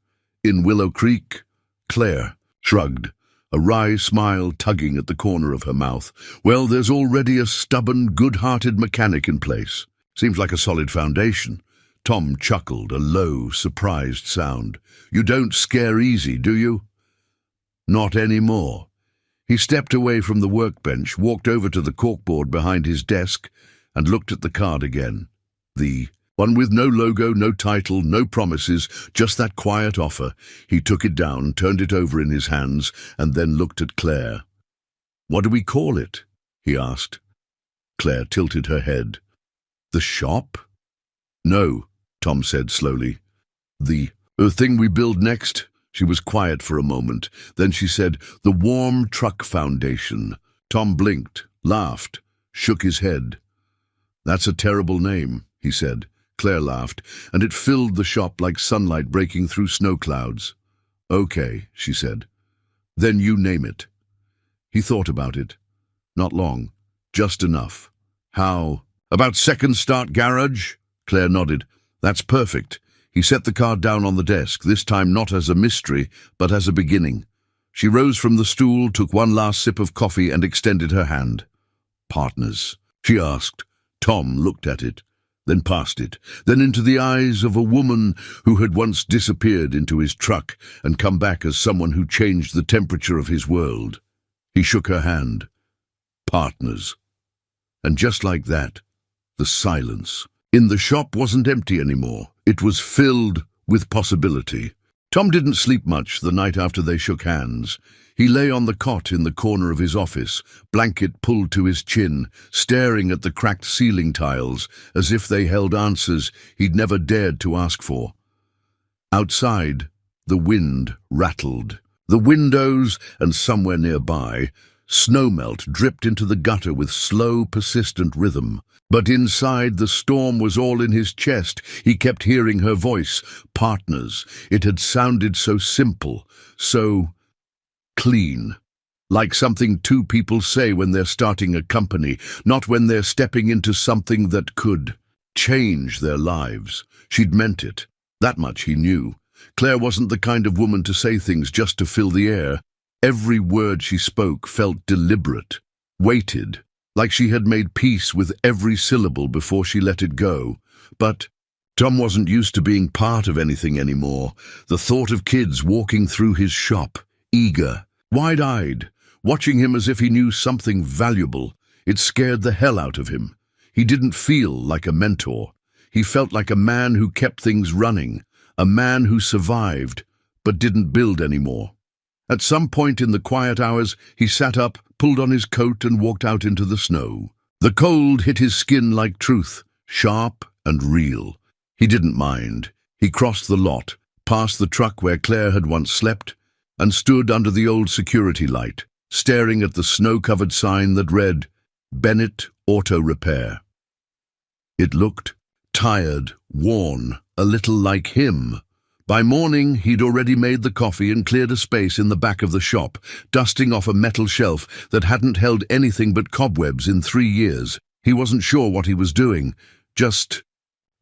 In Willow Creek?" Claire shrugged, a wry smile tugging at the corner of her mouth. "Well, there's already a stubborn, good-hearted mechanic in place. Seems like a solid foundation." Tom chuckled, a low, surprised sound. "You don't scare easy, do you?" "Not anymore." He stepped away from the workbench, walked over to the corkboard behind his desk, and looked at the card again. The one with no logo, no title, no promises, just that quiet offer. He took it down, turned it over in his hands, and then looked at Claire. "What do we call it?" he asked. Claire tilted her head. "The shop?" "No," Tom said slowly. The thing we build next?" She was quiet for a moment. Then she said, "The Warm Truck Foundation." Tom blinked, laughed, shook his head. "That's a terrible name," he said. Claire laughed, and it filled the shop like sunlight breaking through snow clouds. "Okay," she said. "Then you name it." He thought about it. Not long. Just enough. "How about Second Start Garage?" Claire nodded. "That's perfect." He set the card down on the desk, this time not as a mystery, but as a beginning. She rose from the stool, took one last sip of coffee, and extended her hand. "Partners?" she asked. Tom looked at it, then past it, then into the eyes of a woman who had once disappeared into his truck and come back as someone who changed the temperature of his world. He shook her hand. "Partners." And just like that, the silence in the shop wasn't empty anymore. It was filled with possibility. Tom didn't sleep much the night after they shook hands. He lay on the cot in the corner of his office, blanket pulled to his chin, staring at the cracked ceiling tiles as if they held answers he'd never dared to ask for. Outside, the wind rattled. The windows, and somewhere nearby, snowmelt dripped into the gutter with slow, persistent rhythm. But inside, the storm was all in his chest. He kept hearing her voice. Partners. It had sounded so simple, so clean. Like something two people say when they're starting a company, not when they're stepping into something that could change their lives. She'd meant it. That much he knew. Claire wasn't the kind of woman to say things just to fill the air. Every word she spoke felt deliberate, weighted, like she had made peace with every syllable before she let it go. But Tom wasn't used to being part of anything anymore. The thought of kids walking through his shop, eager, wide-eyed, watching him as if he knew something valuable, it scared the hell out of him. He didn't feel like a mentor. He felt like a man who kept things running, a man who survived, but didn't build anymore. At some point in the quiet hours, he sat up, pulled on his coat, and walked out into the snow. The cold hit his skin like truth, sharp and real. He didn't mind. He crossed the lot, past the truck where Claire had once slept, and stood under the old security light, staring at the snow-covered sign that read, "Bennett Auto Repair." It looked tired, worn, a little like him, By morning, he'd already made the coffee and cleared a space in the back of the shop, dusting off a metal shelf that hadn't held anything but cobwebs in 3 years. He wasn't sure what he was doing, just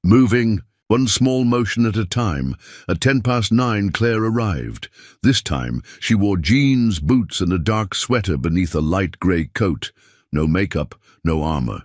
moving, one small motion at a time. At 9:10, Claire arrived. This time, she wore jeans, boots, and a dark sweater beneath a light grey coat. No makeup, no armor.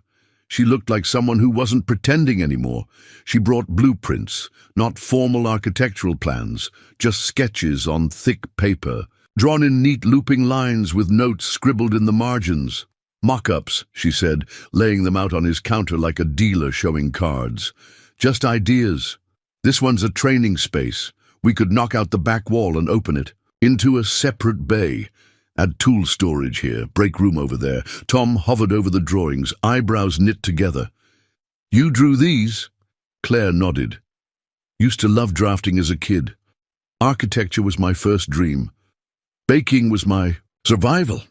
She looked like someone who wasn't pretending anymore. She brought blueprints, not formal architectural plans, just sketches on thick paper, drawn in neat looping lines with notes scribbled in the margins. Mock-ups, she said, laying them out on his counter like a dealer showing cards. Just ideas. This one's a training space. We could knock out the back wall and open it into a separate bay. Add tool storage here, break room over there. Tom hovered over the drawings, eyebrows knit together. You drew these? Claire nodded. Used to love drafting as a kid. Architecture was my first dream. Baking was my survival.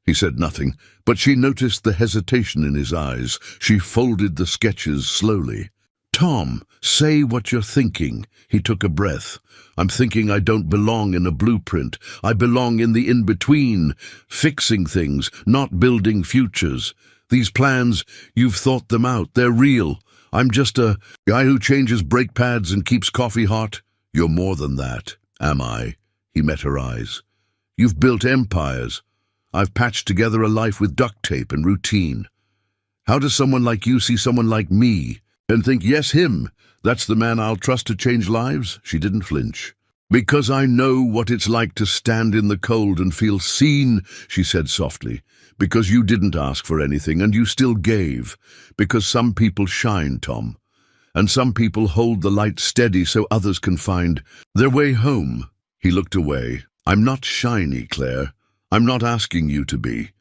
He said nothing, but she noticed the hesitation in his eyes. She folded the sketches slowly. Tom, say what you're thinking. He took a breath. I'm thinking I don't belong in a blueprint. I belong in the in-between, fixing things, not building futures. These plans, you've thought them out. They're real. I'm just a guy who changes brake pads and keeps coffee hot. You're more than that, am I? He met her eyes. You've built empires. I've patched together a life with duct tape and routine. How does someone like you see someone like me and think, yes, him, that's the man I'll trust to change lives? She didn't flinch. Because I know what it's like to stand in the cold and feel seen, she said softly. Because you didn't ask for anything and you still gave. Because some people shine, Tom. And some people hold the light steady so others can find their way home. He looked away. I'm not shiny, Claire. I'm not asking you to be.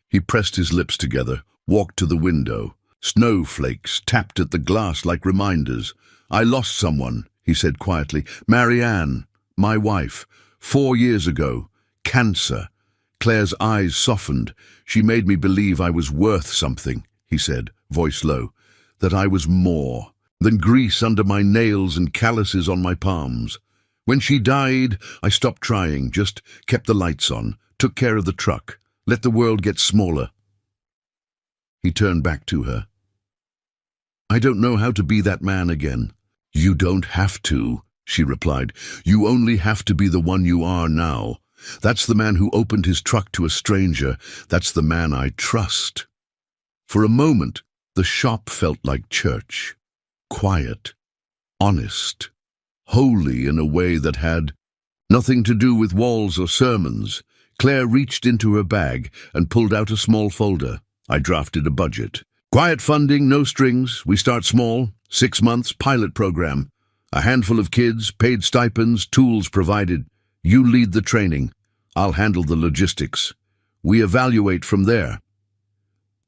He pressed his lips together, walked to the window. Snowflakes tapped at the glass like reminders. I lost someone, he said quietly. Marianne, my wife, 4 years ago. Cancer. Claire's eyes softened. She made me believe I was worth something, he said, voice low. That I was more than grease under my nails and calluses on my palms. When she died, I stopped trying, just kept the lights on, took care of the truck, let the world get smaller. He turned back to her. I don't know how to be that man again. You don't have to, she replied. You only have to be the one you are now. That's the man who opened his truck to a stranger. That's the man I trust. For a moment, the shop felt like church. Quiet, honest, holy in a way that had nothing to do with walls or sermons. Claire reached into her bag and pulled out a small folder. I drafted a budget. Quiet funding, no strings. We start small. 6 months, pilot program. A handful of kids, paid stipends, tools provided. You lead the training. I'll handle the logistics. We evaluate from there.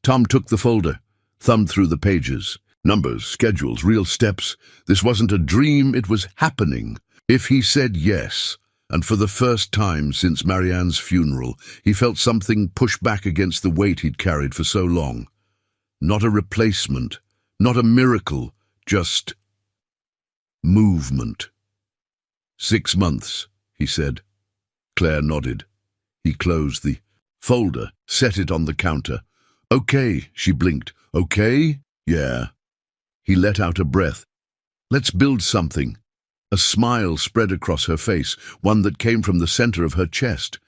Tom took the folder, thumbed through the pages. Numbers, schedules, real steps. This wasn't a dream, it was happening. If he said yes, and for the first time since Marianne's funeral, he felt something push back against the weight he'd carried for so long. Not a replacement, not a miracle, just movement. 6 months, he said. Claire nodded. He closed the folder, set it on the counter. Okay, she blinked. Okay? Yeah. He let out a breath. Let's build something. A smile spread across her face, one that came from the center of her chest.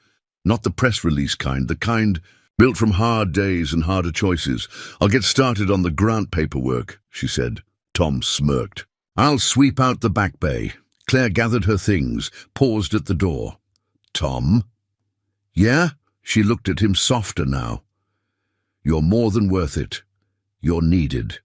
Not the press release kind, the kind built from hard days and harder choices. I'll get started on the grant paperwork, she said. Tom smirked. I'll sweep out the back bay. Claire gathered her things, paused at the door. Tom? Yeah? She looked at him softer now. You're more than worth it. You're needed.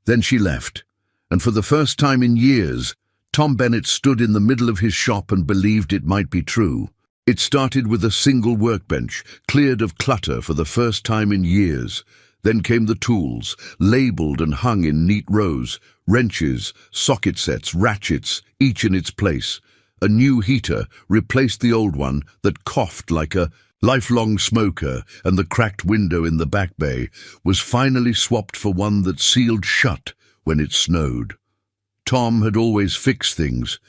Then she left, and for the first time in years, Tom Bennett stood in the middle of his shop and believed it might be true. It started with a single workbench, cleared of clutter for the first time in years. Then came the tools, labeled and hung in neat rows, wrenches, socket sets, ratchets, each in its place. A new heater replaced the old one that coughed like a lifelong smoker, and the cracked window in the back bay was finally swapped for one that sealed shut when it snowed. Tom had always fixed things,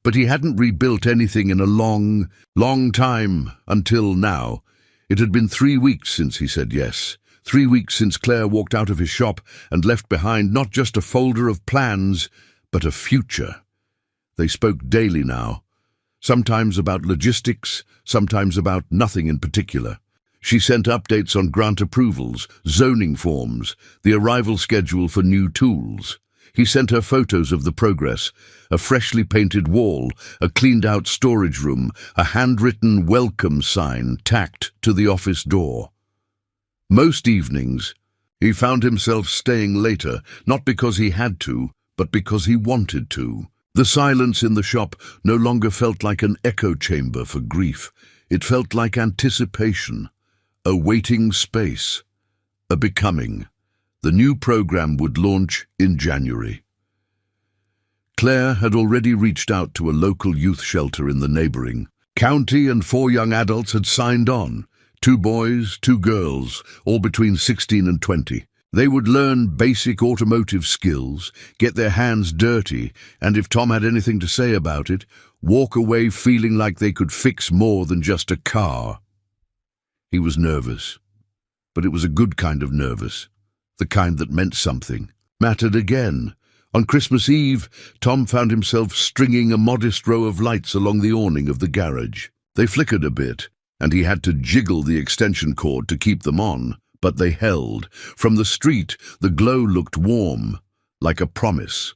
But he hadn't rebuilt anything in a long, long time until now. It had been 3 weeks since he said yes. 3 weeks since Claire walked out of his shop and left behind not just a folder of plans, but a future. They spoke daily now, sometimes about logistics, sometimes about nothing in particular. She sent updates on grant approvals, zoning forms, the arrival schedule for new tools. He sent her photos of the progress, a freshly painted wall, a cleaned-out storage room, a handwritten welcome sign tacked to the office door. Most evenings, he found himself staying later, not because he had to, but because he wanted to. The silence in the shop no longer felt like an echo chamber for grief. It felt like anticipation, a waiting space, a becoming. The new program would launch in January. Claire had already reached out to a local youth shelter in the neighboring county, and 4 young adults had signed on. 2 boys, 2 girls, all between 16 and 20. They would learn basic automotive skills, get their hands dirty, and if Tom had anything to say about it, walk away feeling like they could fix more than just a car. He was nervous, but it was a good kind of nervous, the kind that meant something, mattered again. On Christmas Eve, Tom found himself stringing a modest row of lights along the awning of the garage. They flickered a bit, and he had to jiggle the extension cord to keep them on, but they held. From the street, the glow looked warm, like a promise.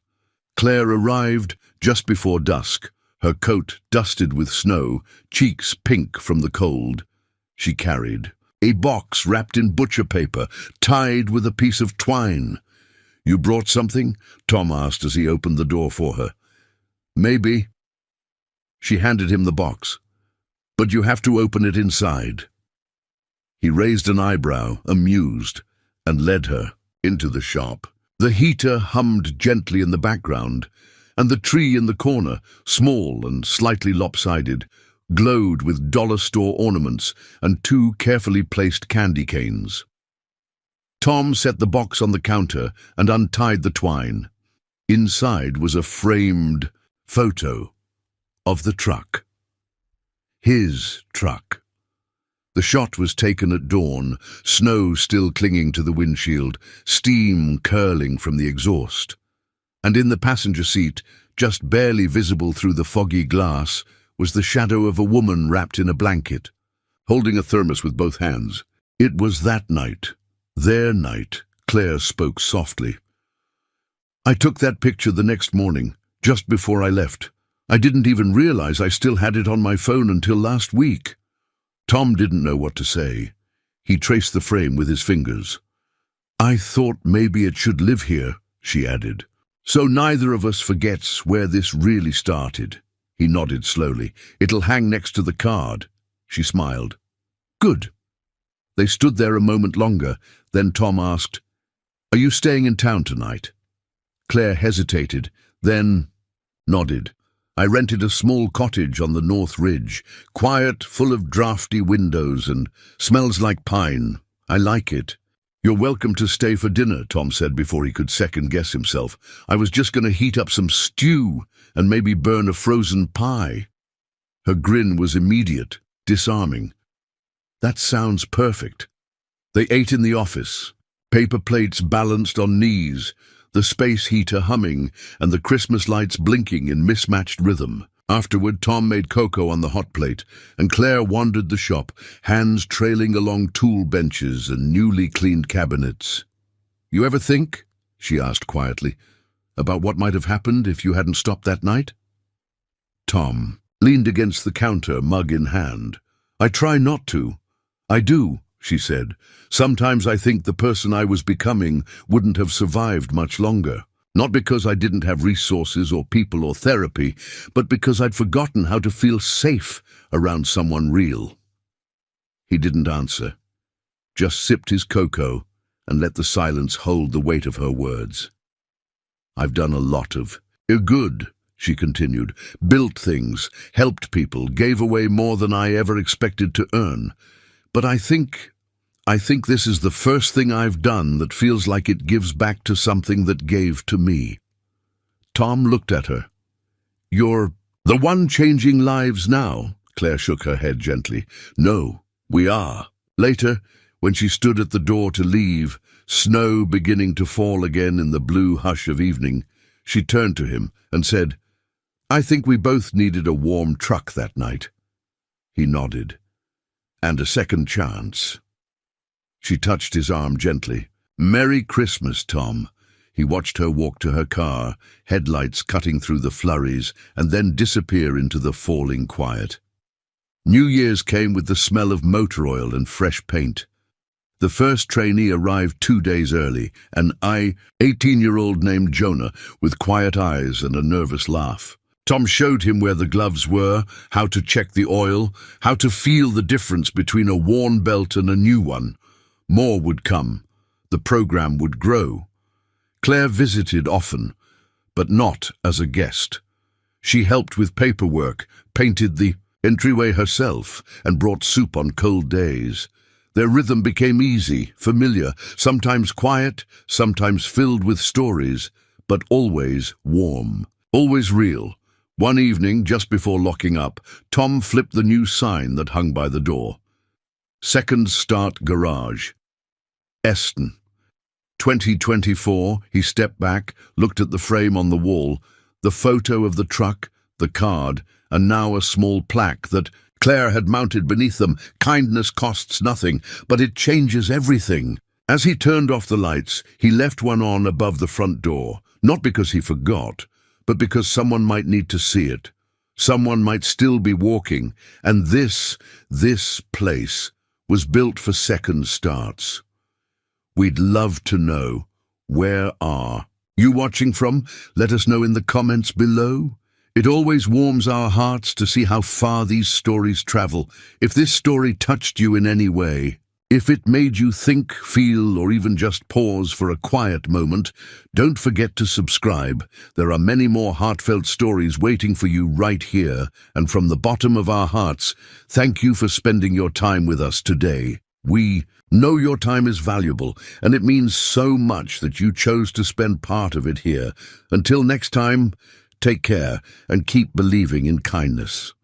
Claire arrived just before dusk, her coat dusted with snow, cheeks pink from the cold. She carried a box wrapped in butcher paper, tied with a piece of twine. "You brought something?" Tom asked as he opened the door for her. "Maybe." She handed him the box. "But you have to open it inside." He raised an eyebrow, amused, and led her into the shop. The heater hummed gently in the background, and the tree in the corner, small and slightly lopsided, glowed with dollar store ornaments and 2 carefully placed candy canes. Tom set the box on the counter and untied the twine. Inside was a framed photo of the truck. His truck. The shot was taken at dawn, snow still clinging to the windshield, steam curling from the exhaust. And in the passenger seat, just barely visible through the foggy glass, was the shadow of a woman wrapped in a blanket, holding a thermos with both hands. It was that night, their night, Claire spoke softly. "I took that picture the next morning, just before I left. I didn't even realize I still had it on my phone until last week." Tom didn't know what to say. He traced the frame with his fingers. "I thought maybe it should live here," she added, "so neither of us forgets where this really started." He nodded slowly. "It'll hang next to the card." She smiled. "Good." They stood there a moment longer. Then Tom asked, "Are you staying in town tonight?" Claire hesitated, then nodded. "I rented a small cottage on the North Ridge, quiet, full of drafty windows, and smells like pine. I like it." "You're welcome to stay for dinner," Tom said before he could second-guess himself. "I was just going to heat up some stew and maybe burn a frozen pie." Her grin was immediate, disarming. "That sounds perfect." They ate in the office, paper plates balanced on knees, the space heater humming, and the Christmas lights blinking in mismatched rhythm. Afterward, Tom made cocoa on the hot plate, and Claire wandered the shop, hands trailing along tool benches and newly cleaned cabinets. "You ever think," she asked quietly, "about what might have happened if you hadn't stopped that night?" Tom leaned against the counter, mug in hand. "I try not to." "I do," she said. "Sometimes I think the person I was becoming wouldn't have survived much longer. Not because I didn't have resources or people or therapy, but because I'd forgotten how to feel safe around someone real." He didn't answer, just sipped his cocoa and let the silence hold the weight of her words. "I've done a lot of good," she continued, "built things, helped people, gave away more than I ever expected to earn. But I think this is the first thing I've done that feels like it gives back to something that gave to me." Tom looked at her. "You're The one changing lives now. Claire shook her head gently. No, we are. Later, when she stood at the door to leave, snow beginning to fall again in the blue hush of evening, she turned to him and said, I think we both needed a warm truck that night. He nodded. And a second chance. She touched his arm gently. Merry Christmas, Tom. He watched her walk to her car, headlights cutting through the flurries, and then disappear into the falling quiet. New Year's came with the smell of motor oil and fresh paint. The first trainee arrived 2 days early, an 18-year-old named Jonah, with quiet eyes and a nervous laugh. Tom showed him where the gloves were, how to check the oil, how to feel the difference between a worn belt and a new one. More would come. The program would grow. Claire visited often, but not as a guest. She helped with paperwork, painted the entryway herself, and brought soup on cold days. Their rhythm became easy, familiar, sometimes quiet, sometimes filled with stories, but always warm, always real. One evening, just before locking up, Tom flipped the new sign that hung by the door. Second Start Garage. Eston. 2024, he stepped back, looked at the frame on the wall, the photo of the truck, the card, and now a small plaque that Claire had mounted beneath them. Kindness costs nothing, but it changes everything. As he turned off the lights, he left one on above the front door, not because he forgot, but because someone might need to see it. Someone might still be walking, and this place was built for second starts. We'd love to know, where are you watching from? Let us know in the comments below. It always warms our hearts to see how far these stories travel. If this story touched you in any way, if it made you think, feel, or even just pause for a quiet moment, don't forget to subscribe. There are many more heartfelt stories waiting for you right here, and from the bottom of our hearts, thank you for spending your time with us today. We know your time is valuable, and it means so much that you chose to spend part of it here. Until next time, take care and keep believing in kindness.